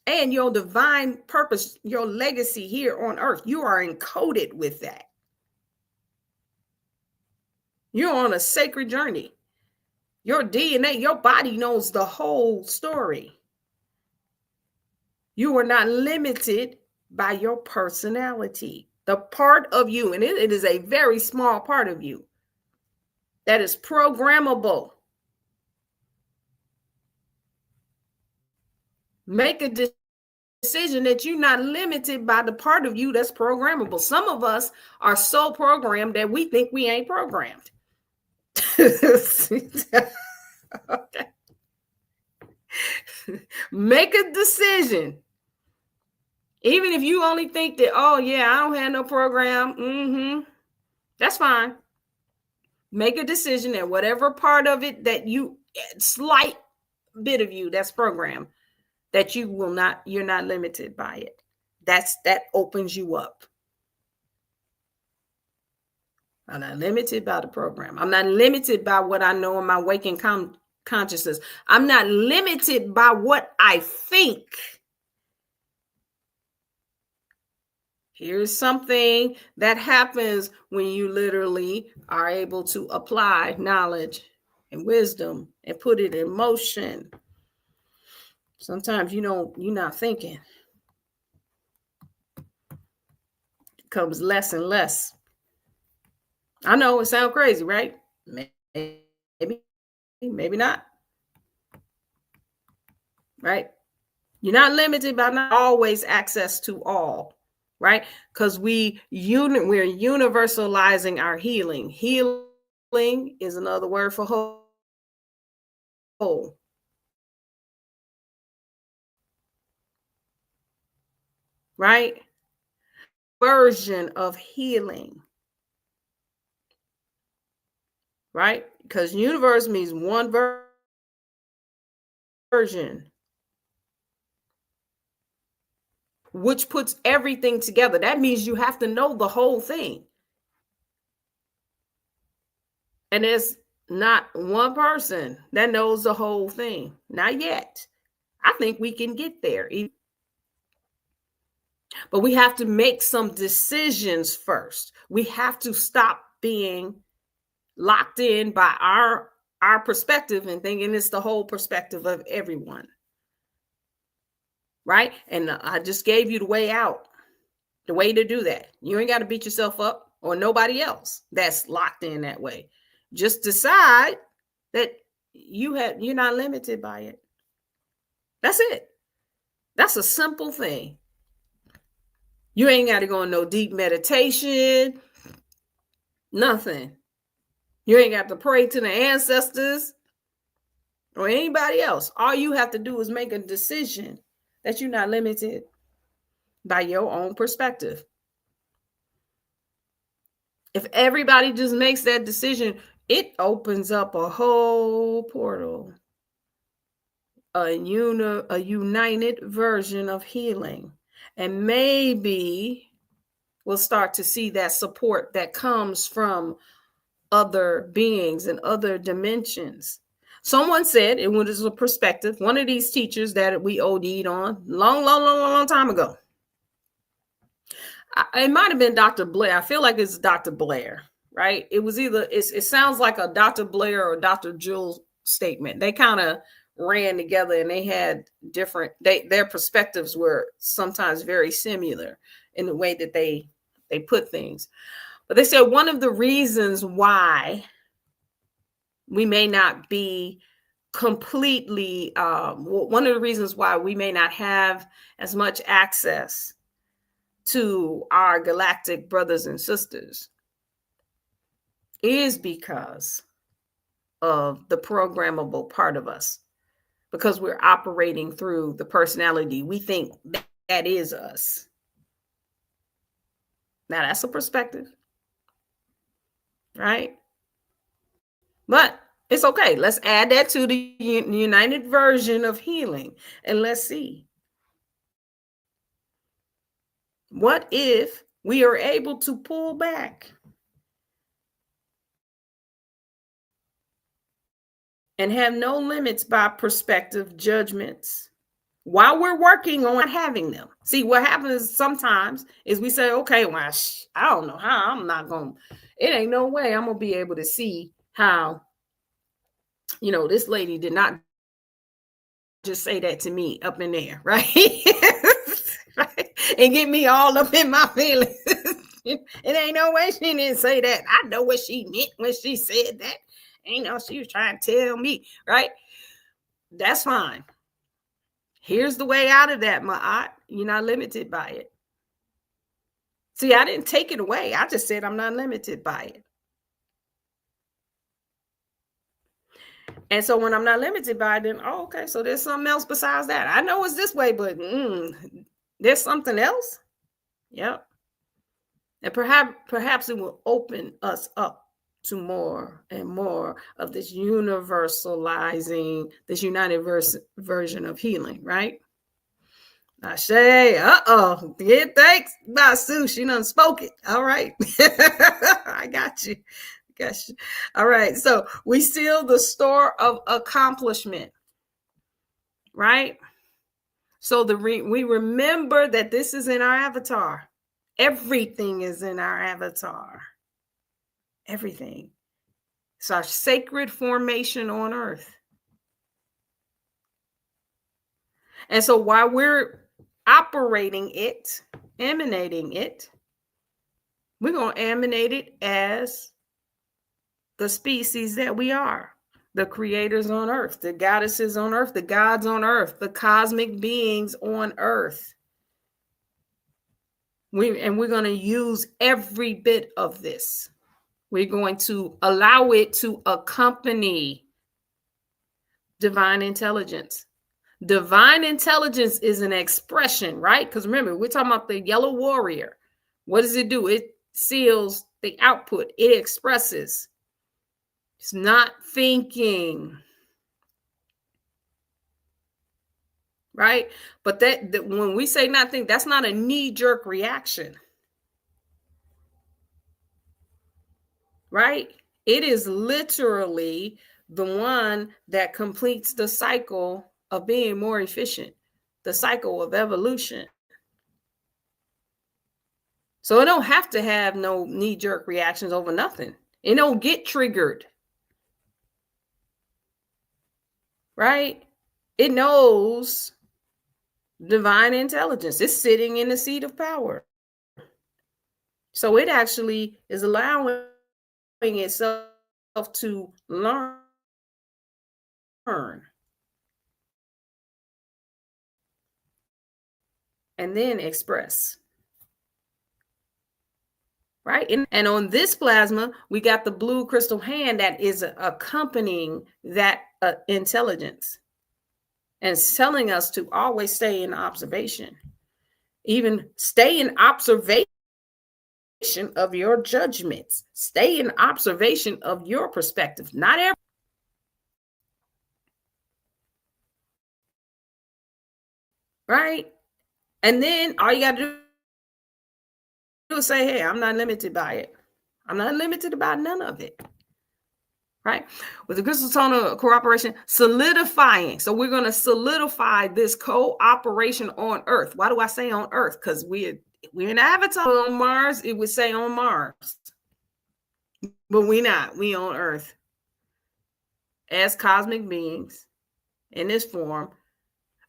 and your divine purpose, your legacy here on earth. You are encoded with that. You're on a sacred journey. Your DNA, your body knows the whole story. You are not limited by your personality. The part of you, and it is a very small part of you, that is programmable. Make a decision that you're not limited by the part of you that's programmable. Some of us are so programmed that we think we ain't programmed. Okay. Make a decision. Even if you only think that, oh yeah, I don't have no program. That's fine. Make a decision that whatever part of it that you, slight bit of you that's programmed, that you will not, you're not limited by it. That opens you up. I'm not limited by the program. I'm not limited by what I know in my waking consciousness. I'm not limited by what I think. Here's something that happens when you literally are able to apply knowledge and wisdom and put it in motion. Sometimes you're not thinking. It comes less and less. I know it sounds crazy, right? Maybe not. Right? You're not limited by not always access to all, right? Because we're universalizing our healing. Healing is another word for whole. Right? Version of healing. Right? Because universe means one version, which puts everything together. That means you have to know the whole thing. And there's not one person that knows the whole thing. Not yet. I think we can get there. But we have to make some decisions first. We have to stop being locked in by our perspective and thinking it's the whole perspective of everyone. Right? And I just gave you the way out, the way to do that. You ain't got to beat yourself up or nobody else that's locked in that way. Just decide that you're not limited by it. That's it. That's a simple thing. You ain't got to go in no deep meditation, nothing. You ain't got to pray to the ancestors or anybody else. All you have to do is make a decision that you're not limited by your own perspective. If everybody just makes that decision, it opens up a whole portal, a united version of healing. And maybe we'll start to see that support that comes from other beings and other dimensions. Someone said, it was a perspective, one of these teachers that we OD'd on long time ago. It might have been Dr. Blair. I feel like it's Dr. Blair, right? It was either, it sounds like a Dr. Blair or Dr. Jules statement. They kind of ran together and they had different, their perspectives were sometimes very similar in the way that they put things. But they said one of the reasons why we may not be completely, one of the reasons why we may not have as much access to our galactic brothers and sisters is because of the programmable part of us, because we're operating through the personality. We think that is us. Now that's a perspective, right? But it's okay. Let's add that to the united version of healing, and let's see. What if we are able to pull back and have no limits by perspective judgments while we're working on having them? See, what happens sometimes is we say, okay, well, I don't know how, I'm not going, it ain't no way I'm going to be able to see how, this lady did not just say that to me up in there, right? Right? And get me all up in my feelings. It ain't no way she didn't say that. I know what she meant when she said that. Ain't no, she was trying to tell me, right? That's fine. Here's the way out of that, Ma'at. You're not limited by it. See, I didn't take it away. I just said I'm not limited by it. And so when I'm not limited by it, then, okay, so there's something else besides that. I know it's this way, but there's something else. Yep. And perhaps it will open us up to more and more of this universalizing, this united version of healing, right? Ashe, yeah, thanks, Basu. She done spoke it. All right. I got you. All right. So we seal the store of accomplishment, right? So we remember that this is in our avatar. Everything is in our avatar. Everything. It's our sacred formation on earth. And so while we're operating it, emanating it, we're going to emanate it as the species that we are, the creators on earth, the goddesses on earth, the gods on earth, the cosmic beings on earth. We're going to use every bit of this. We're going to allow it to accompany divine intelligence. Divine intelligence is an expression, right? Because remember, we're talking about the yellow warrior. What does it do? It seals the output. It expresses. It's not thinking. Right? But that when we say not think, that's not a knee-jerk reaction. Right? It is literally the one that completes the cycle of being more efficient, the cycle of evolution. So it don't have to have no knee-jerk reactions over nothing. It don't get triggered. Right? It knows divine intelligence. It's sitting in the seat of power. So it actually is allowing itself to learn and then express. Right? And on this plasma, we got the blue crystal hand that is accompanying that intelligence and telling us to always stay in observation. Even stay in observation of your judgments. Stay in observation of your perspective. Not every. Right? And then all you got to do is say, hey, I'm not limited by it. I'm not limited by none of it. Right? With the crystal tone of cooperation, solidifying. So we're going to solidify this cooperation on Earth. Why do I say on Earth? Because we're an avatar on Mars. It would say on Mars. But we're not. We on Earth. As cosmic beings in this form.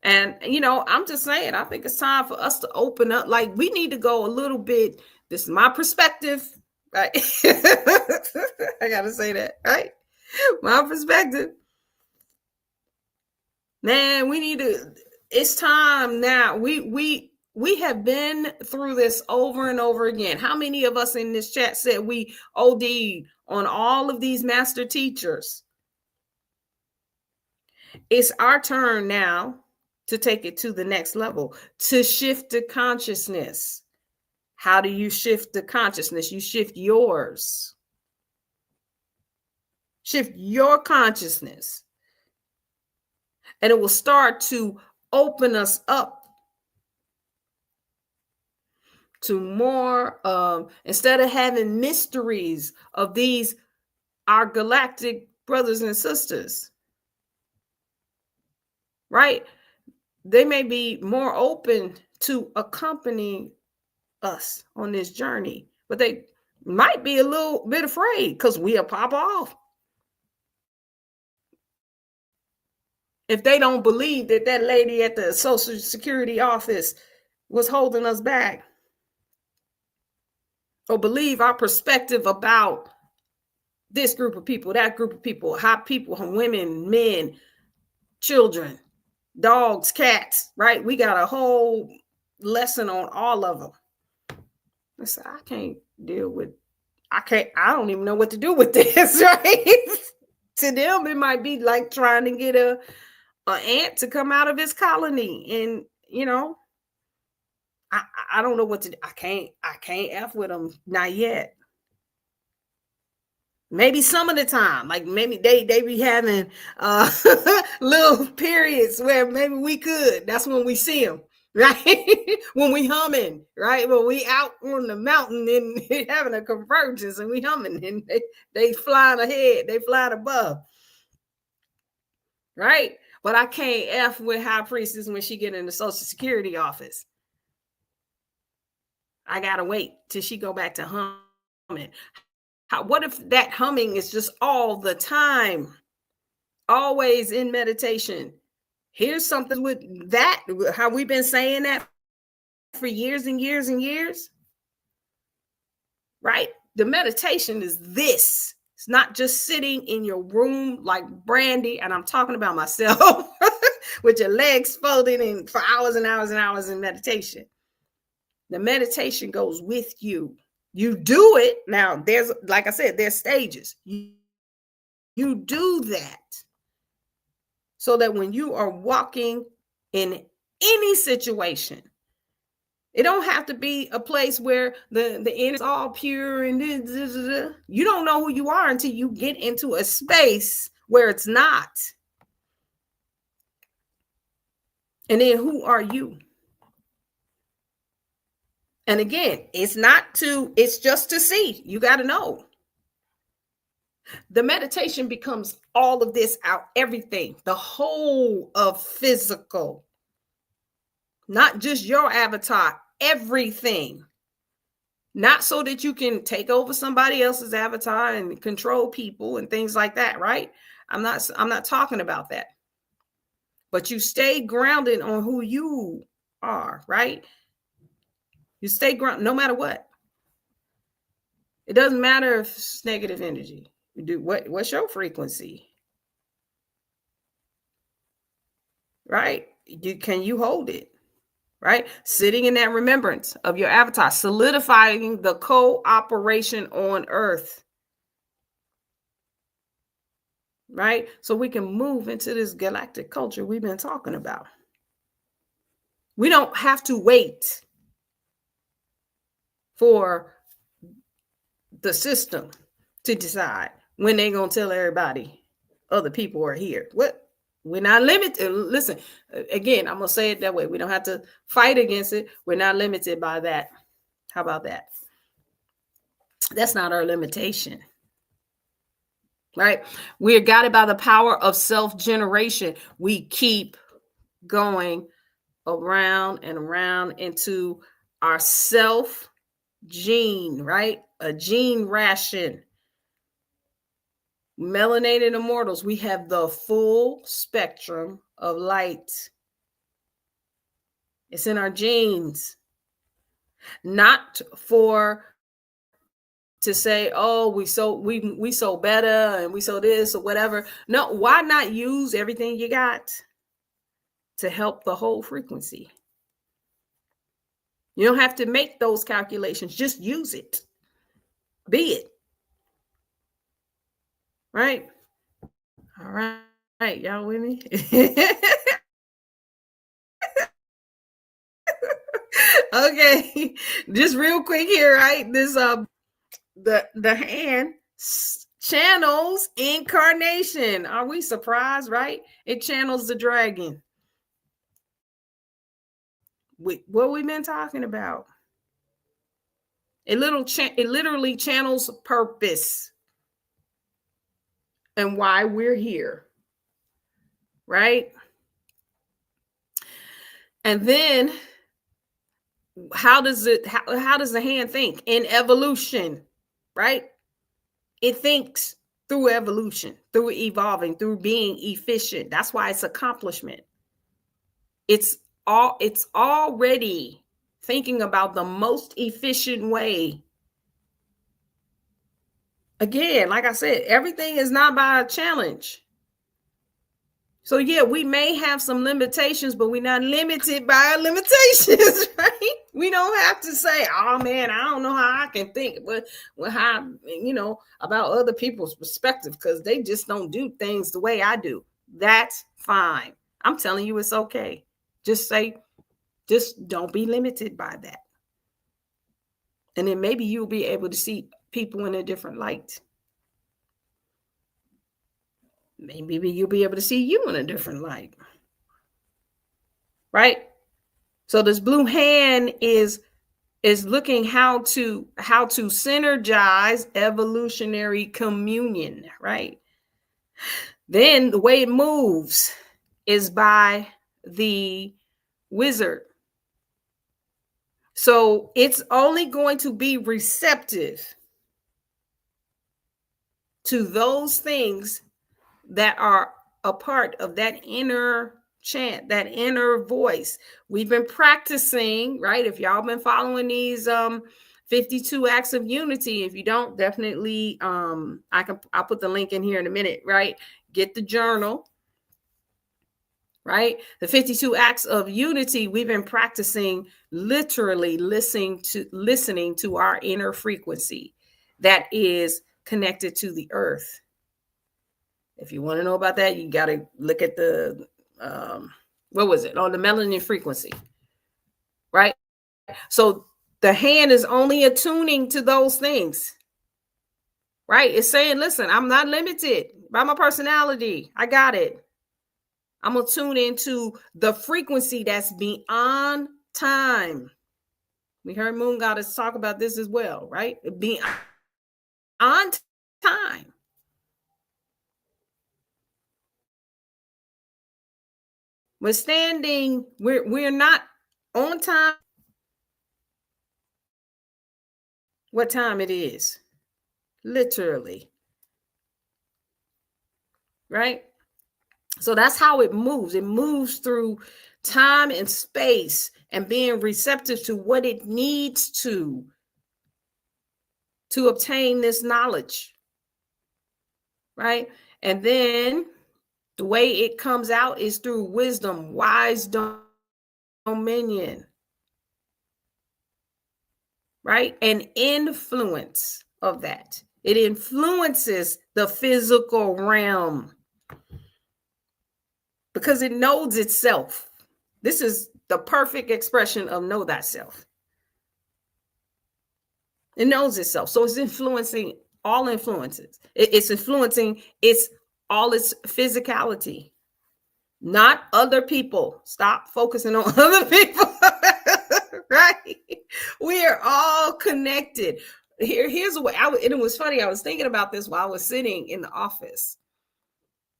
And, I'm just saying, I think it's time for us to open up. Like, we need to go a little bit. This is my perspective. Right? I got to say that, right? My perspective. Man, it's time now. We have been through this over and over again. How many of us in this chat said we OD'd on all of these master teachers? It's our turn now to take it to the next level, to shift the consciousness. How do you shift the consciousness? You shift yours. Shift your consciousness. And it will start to open us up to more, instead of having mysteries of these, our galactic brothers and sisters, right? They may be more open to accompanying us on this journey, but they might be a little bit afraid because we'll pop off if they don't believe that that lady at the Social Security office was holding us back, or believe our perspective about this group of people, that group of people, how people, women, men, children, dogs, cats, right? We got a whole lesson on all of them. Listen, I can't deal with, I don't even know what to do with this, right? To them, it might be like trying to get a ant to come out of his colony. And, you know, I don't know what to do. I can't F with them, not yet. Maybe some of the time, like maybe they be having little periods where maybe we could. That's when we see them, right? When we humming, right? When we out on the mountain and having a convergence and we humming, and they flying ahead, they flying above, right? But I can't F with High Priestess when she get in the Social Security office. I gotta wait till she go back to humming. What if that humming is just all the time, always in meditation? Here's something with that, how we've been saying that for years and years and years, right? The meditation is this. It's not just sitting in your room like Brandy, and I'm talking about myself, with your legs folded in for hours and hours and hours in meditation. The meditation goes with you. You do it. Now, there's, like I said, there's stages. You do that so that when you are walking in any situation, it don't have to be a place where the end is all pure and you don't know who you are until you get into a space where it's not. And then who are you? And again, it's just to see. You got to know. The meditation becomes all of this out, everything, the whole of physical, not just your avatar, everything. Not so that you can take over somebody else's avatar and control people and things like that, right? I'm not talking about that. But you stay grounded on who you are, right? You stay grounded no matter what. It doesn't matter if it's negative energy. You do what's your frequency? Right? Can you hold it? Right? Sitting in that remembrance of your avatar, solidifying the cooperation on earth. Right? So we can move into this galactic culture we've been talking about. We don't have to wait for the system to decide when they're going to tell everybody other people are here. What? We're not limited. Listen, again, I'm going to say it that way. We don't have to fight against it. We're not limited by that. How about that? That's not our limitation. Right? We are guided by the power of self-generation. We keep going around and around into our self gene, right? A gene ration. Melanated Immortals, we have the full spectrum of light. It's in our genes. Not for to say, oh, we so better and we so this or whatever. No, why not use everything you got to help the whole frequency? You don't have to make those calculations. Just use it. Be it. Right? All right. Y'all with me? Okay, just real quick here, right? This the hand channels incarnation. Are we surprised, right? It channels the dragon. What we've been talking about. It literally channels purpose and why we're here, right? And then how does the hand think? In evolution, right? It thinks through evolution, through evolving, through being efficient. That's why it's accomplishment. It's already thinking about the most efficient way. Again, like I said, everything is not by a challenge. So yeah, we may have some limitations, but we're not limited by our limitations, right? We don't have to say, "Oh man, I don't know how I can think," but how about other people's perspective because they just don't do things the way I do. That's fine. I'm telling you, it's okay. Just don't be limited by that, and then maybe you'll be able to see people in a different light. Maybe you'll be able to see you in a different light. Right? So this blue hand is looking how to synergize evolutionary communion, right? Then the way it moves is by the wizard. So it's only going to be receptive to those things that are a part of that inner chant, that inner voice. We've been practicing, right? If y'all been following these 52 acts of unity, if you don't, definitely I'll put the link in here in a minute, right? Get the journal, right? The 52 acts of unity, we've been practicing literally listening to our inner frequency that is connected to the earth. If you want to know about that, you got to look at the, what was it? On the melanin frequency, right? So the hand is only attuning to those things, right? It's saying, listen, I'm not limited by my personality. I got it. I'm going to tune into the frequency that's beyond time. We heard Moon Goddess talk about this as well, right? Beyond time. We're not on time. What time it is, literally, right? So that's how it moves. It moves through time and space and being receptive to what it needs to obtain this knowledge, right? And then the way it comes out is through wisdom, wise dominion, right? And influence of that. It influences the physical realm because it knows itself. This is the perfect expression of know thyself. It knows itself. So it's influencing all influences. It's influencing all its physicality, not other people. Stop focusing on other people. Right? We are all connected. Here's what it was funny. I was thinking about this while I was sitting in the office,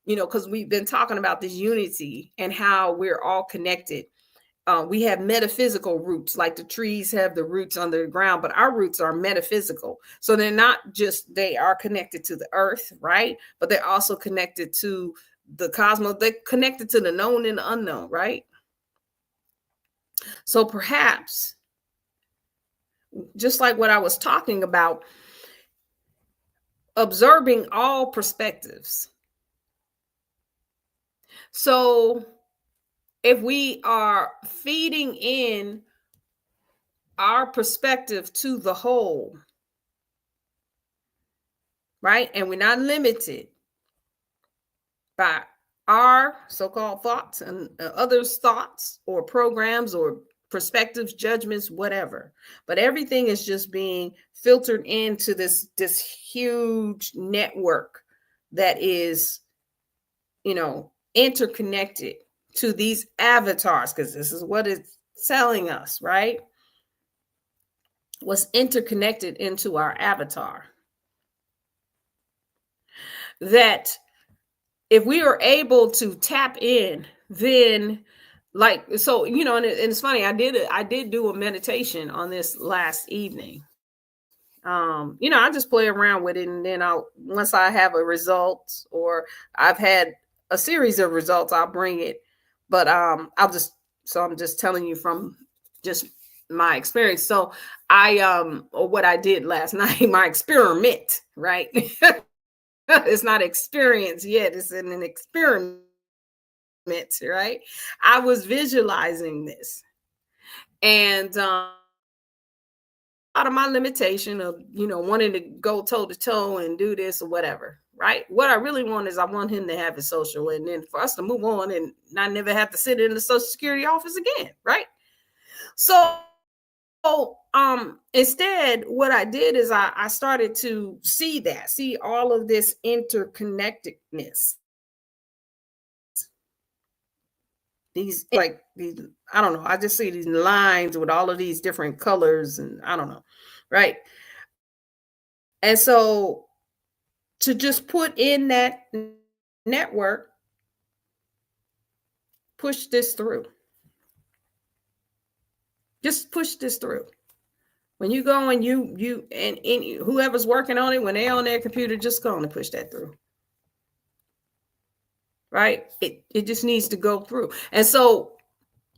because we've been talking about this unity and how we're all connected. We have metaphysical roots, like the trees have the roots under the ground, but our roots are metaphysical. So they are connected to the earth, right? But they're also connected to the cosmos. They're connected to the known and the unknown, right? So perhaps, just like what I was talking about, observing all perspectives. So if we are feeding in our perspective to the whole, right? And we're not limited by our so-called thoughts and others' thoughts or programs or perspectives, judgments, whatever. But everything is just being filtered into this huge network that is, interconnected to these avatars, because this is what it's telling us, right? Was interconnected into our avatar. That if we are able to tap in, then so, and it's funny, I did do a meditation on this last evening. I just play around with it, and then once I have a result, or I've had a series of results, I'll bring it. But I'm just telling you from just my experience. So or what I did last night, my experiment, right? It's not experience yet, it's an experiment, right? I was visualizing this, and out of my limitation of wanting to go toe to toe and do this or whatever, right? What I really want is I want him to have his social, and then for us to move on and not never have to sit in the Social Security office again, right? So instead, what I did is I started to see all of this interconnectedness. These, I don't know, I just see these lines with all of these different colors, and I don't know, right? And so to just put in that network, push this through. Just push this through. When you go and you and whoever's working on it, when they're on their computer, just go on and push that through. Right? It just needs to go through. And so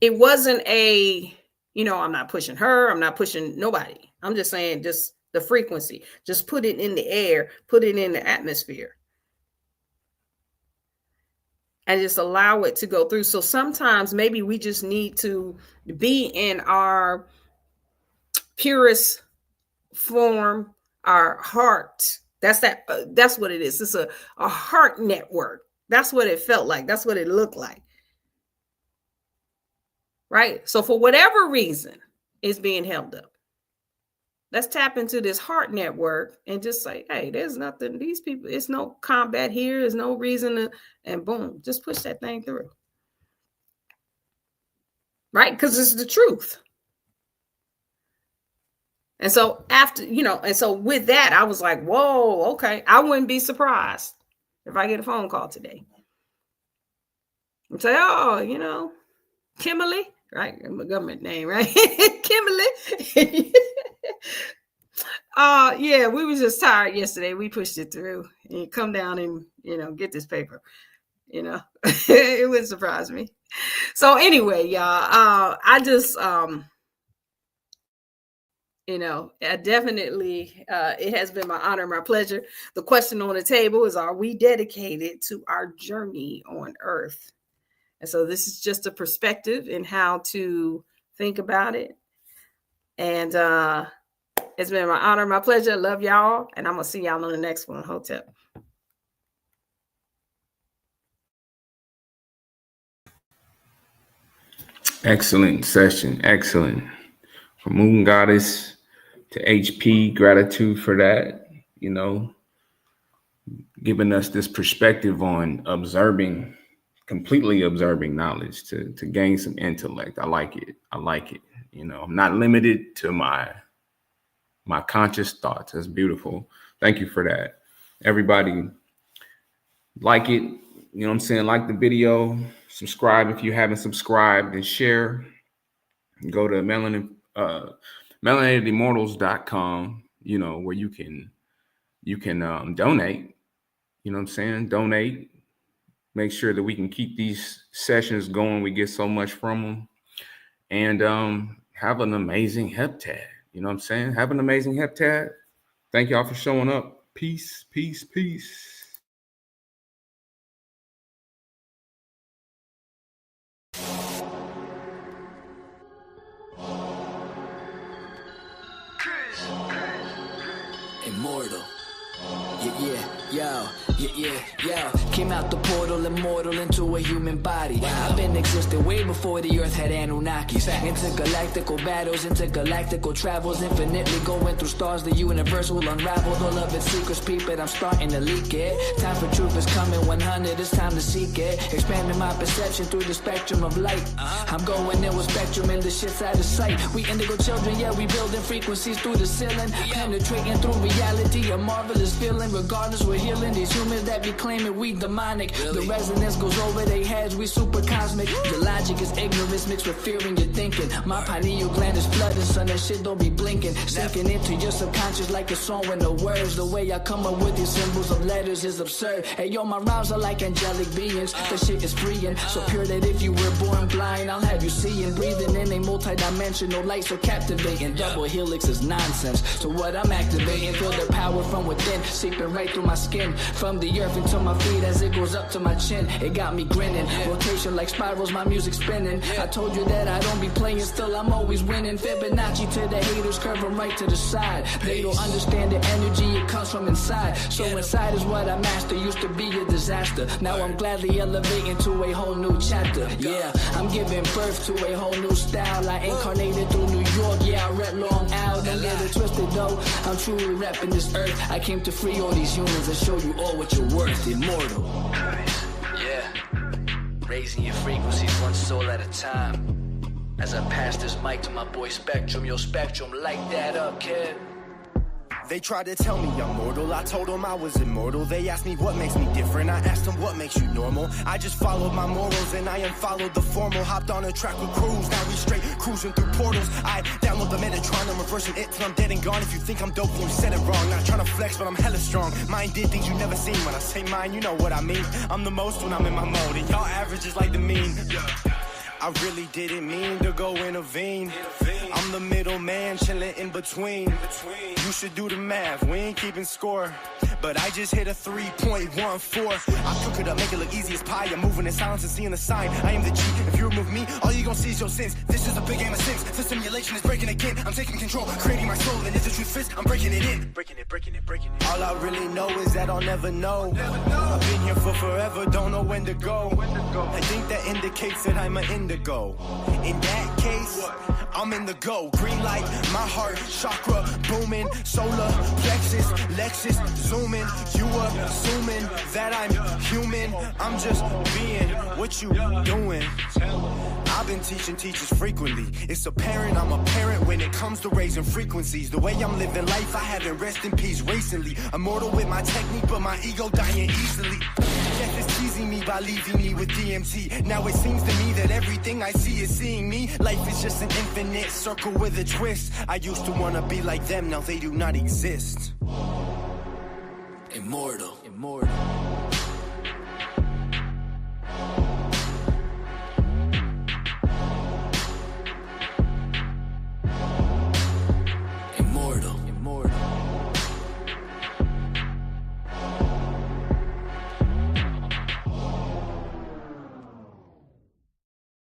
it wasn't I'm not pushing her, I'm not pushing nobody. I'm just saying, just the frequency, just put it in the air, put it in the atmosphere, and just allow it to go through. So sometimes maybe we just need to be in our purest form, our heart. That's what it is. It's a heart network. That's what it felt like. That's what it looked like. Right? So for whatever reason, it's being held up. Let's tap into this heart network and just say, hey, there's nothing, these people, it's no combat here. There's no reason to, and boom, just push that thing through. Right? Because it's the truth. And so and so with that, I was like, whoa, okay. I wouldn't be surprised if I get a phone call today and say, oh, Kimberly, right? My government name, right? Kimberly. Yeah, we was just tired yesterday. We pushed it through, and you come down and, get this paper, it wouldn't surprise me. So anyway, y'all, I just, I definitely, it has been my honor, my pleasure. The question on the table is, are we dedicated to our journey on Earth? And so this is just a perspective in how to think about it. And it's been my honor, my pleasure. Love y'all. And I'm going to see y'all on the next one. Hotep. Excellent session. Excellent. From Moon Goddess to HP, gratitude for that, giving us this perspective on completely observing knowledge to gain some intellect. I like it. I'm not limited to my conscious thoughts. That's beautiful. Thank you for that. Everybody, like it, like the video, subscribe if you haven't subscribed, and share. Go to melanatedimmortals.com, where you can donate. Donate. Make sure that we can keep these sessions going. We get so much from them. And have an amazing heptad. Have an amazing heptad. Thank y'all for showing up. Peace, peace, peace. Immortal. Yeah. Yo, yeah. Came out the portal, immortal into a human body. I've been existing way before the earth had Anunnakis. Intergalactical battles, intergalactical travels, infinitely going through stars. The universe will unravel all of its secrets, peep it. I'm starting to leak it. Time for truth is coming, 100. It's time to seek it. Expanding my perception through the spectrum of light. I'm going in with spectrum and the shit's out of sight. We indigo children, yeah, we building frequencies through the ceiling, penetrating through reality. A marvelous feeling, regardless we're healing these humans that be claiming we demonic. The resonance goes over their heads, we super cosmic. Your logic is ignorance mixed with fear in your thinking. My pineal gland is flooded, son, that shit don't be blinking. Sinking into your subconscious like a song with no words. The way I come up with these symbols of letters is absurd. Hey yo, my rhymes are like angelic beings. The shit is freeing, so pure that if you were born blind, I'll have you seeing. Breathing in a multi-dimensional light so captivating. Double helix is nonsense, so what I'm activating, feel the power from within, seeping right through my skin. From the earth into my feet as it goes up to my chin. It got me grinning, rotation like spirals, my music spinning. I told you that I don't be playing, still I'm always winning. Fibonacci to the haters, curve them right to the side. They don't understand the energy, it comes from inside. So inside is what I master, used to be a disaster. Now I'm gladly elevating to a whole new chapter. Yeah, I'm giving birth to a whole new style. I incarnated through New York, yeah, I rep Long Island. Don't get it twisted though, I'm truly repping this earth. I came to free all these humans and show you all what you're worth. Immortal. Yeah, raising your frequencies one soul at a time. As I pass this mic to my boy Spectrum, yo Spectrum, light that up, kid. They tried to tell me I'm mortal, I told them I was immortal. They asked me what makes me different, I asked them what makes you normal. I just followed my morals and I unfollowed the formal. Hopped on a track with crews, now we straight cruising through portals. I download the Metatron, I'm reversing it till I'm dead and gone. If you think I'm dope, then you said it wrong. Not trying to flex, but I'm hella strong. Mine did things you never seen. When I say mine, you know what I mean. I'm the most when I'm in my mode, and y'all average is like the mean. I really didn't mean to go intervene. I'm the middleman, chilling in between. You should do the math, we ain't keeping score. But I just hit a 3.14. I cook it up, make it look easy as pie. I'm moving in silence and seeing the sign. I am the G. If you remove me, all you gon' see is your sins. This is a big game of sins. The simulation is breaking again. I'm taking control, creating my soul. And if the truth fits, I'm breaking it in. Breaking it. All I really know is that I'll never know. I've been here for forever, don't know when to go. I think that indicates that I'm an indigo. In that case, I'm in the go. Green light, my heart, chakra booming. Solar plexus, Lexus zooming. You assuming that I'm human. I'm just being what you doing. I've been teaching teachers frequently. It's apparent I'm a parent when it comes to raising frequencies. The way I'm living life, I haven't rest in peace recently. Immortal with my technique, but my ego dying easily. Death is teasing me by leaving me with DMT. Now it seems to me that everything I see is seeing me. Life is just an infinite circle with a twist. I used to wanna be like them, now they do not exist. Immortal.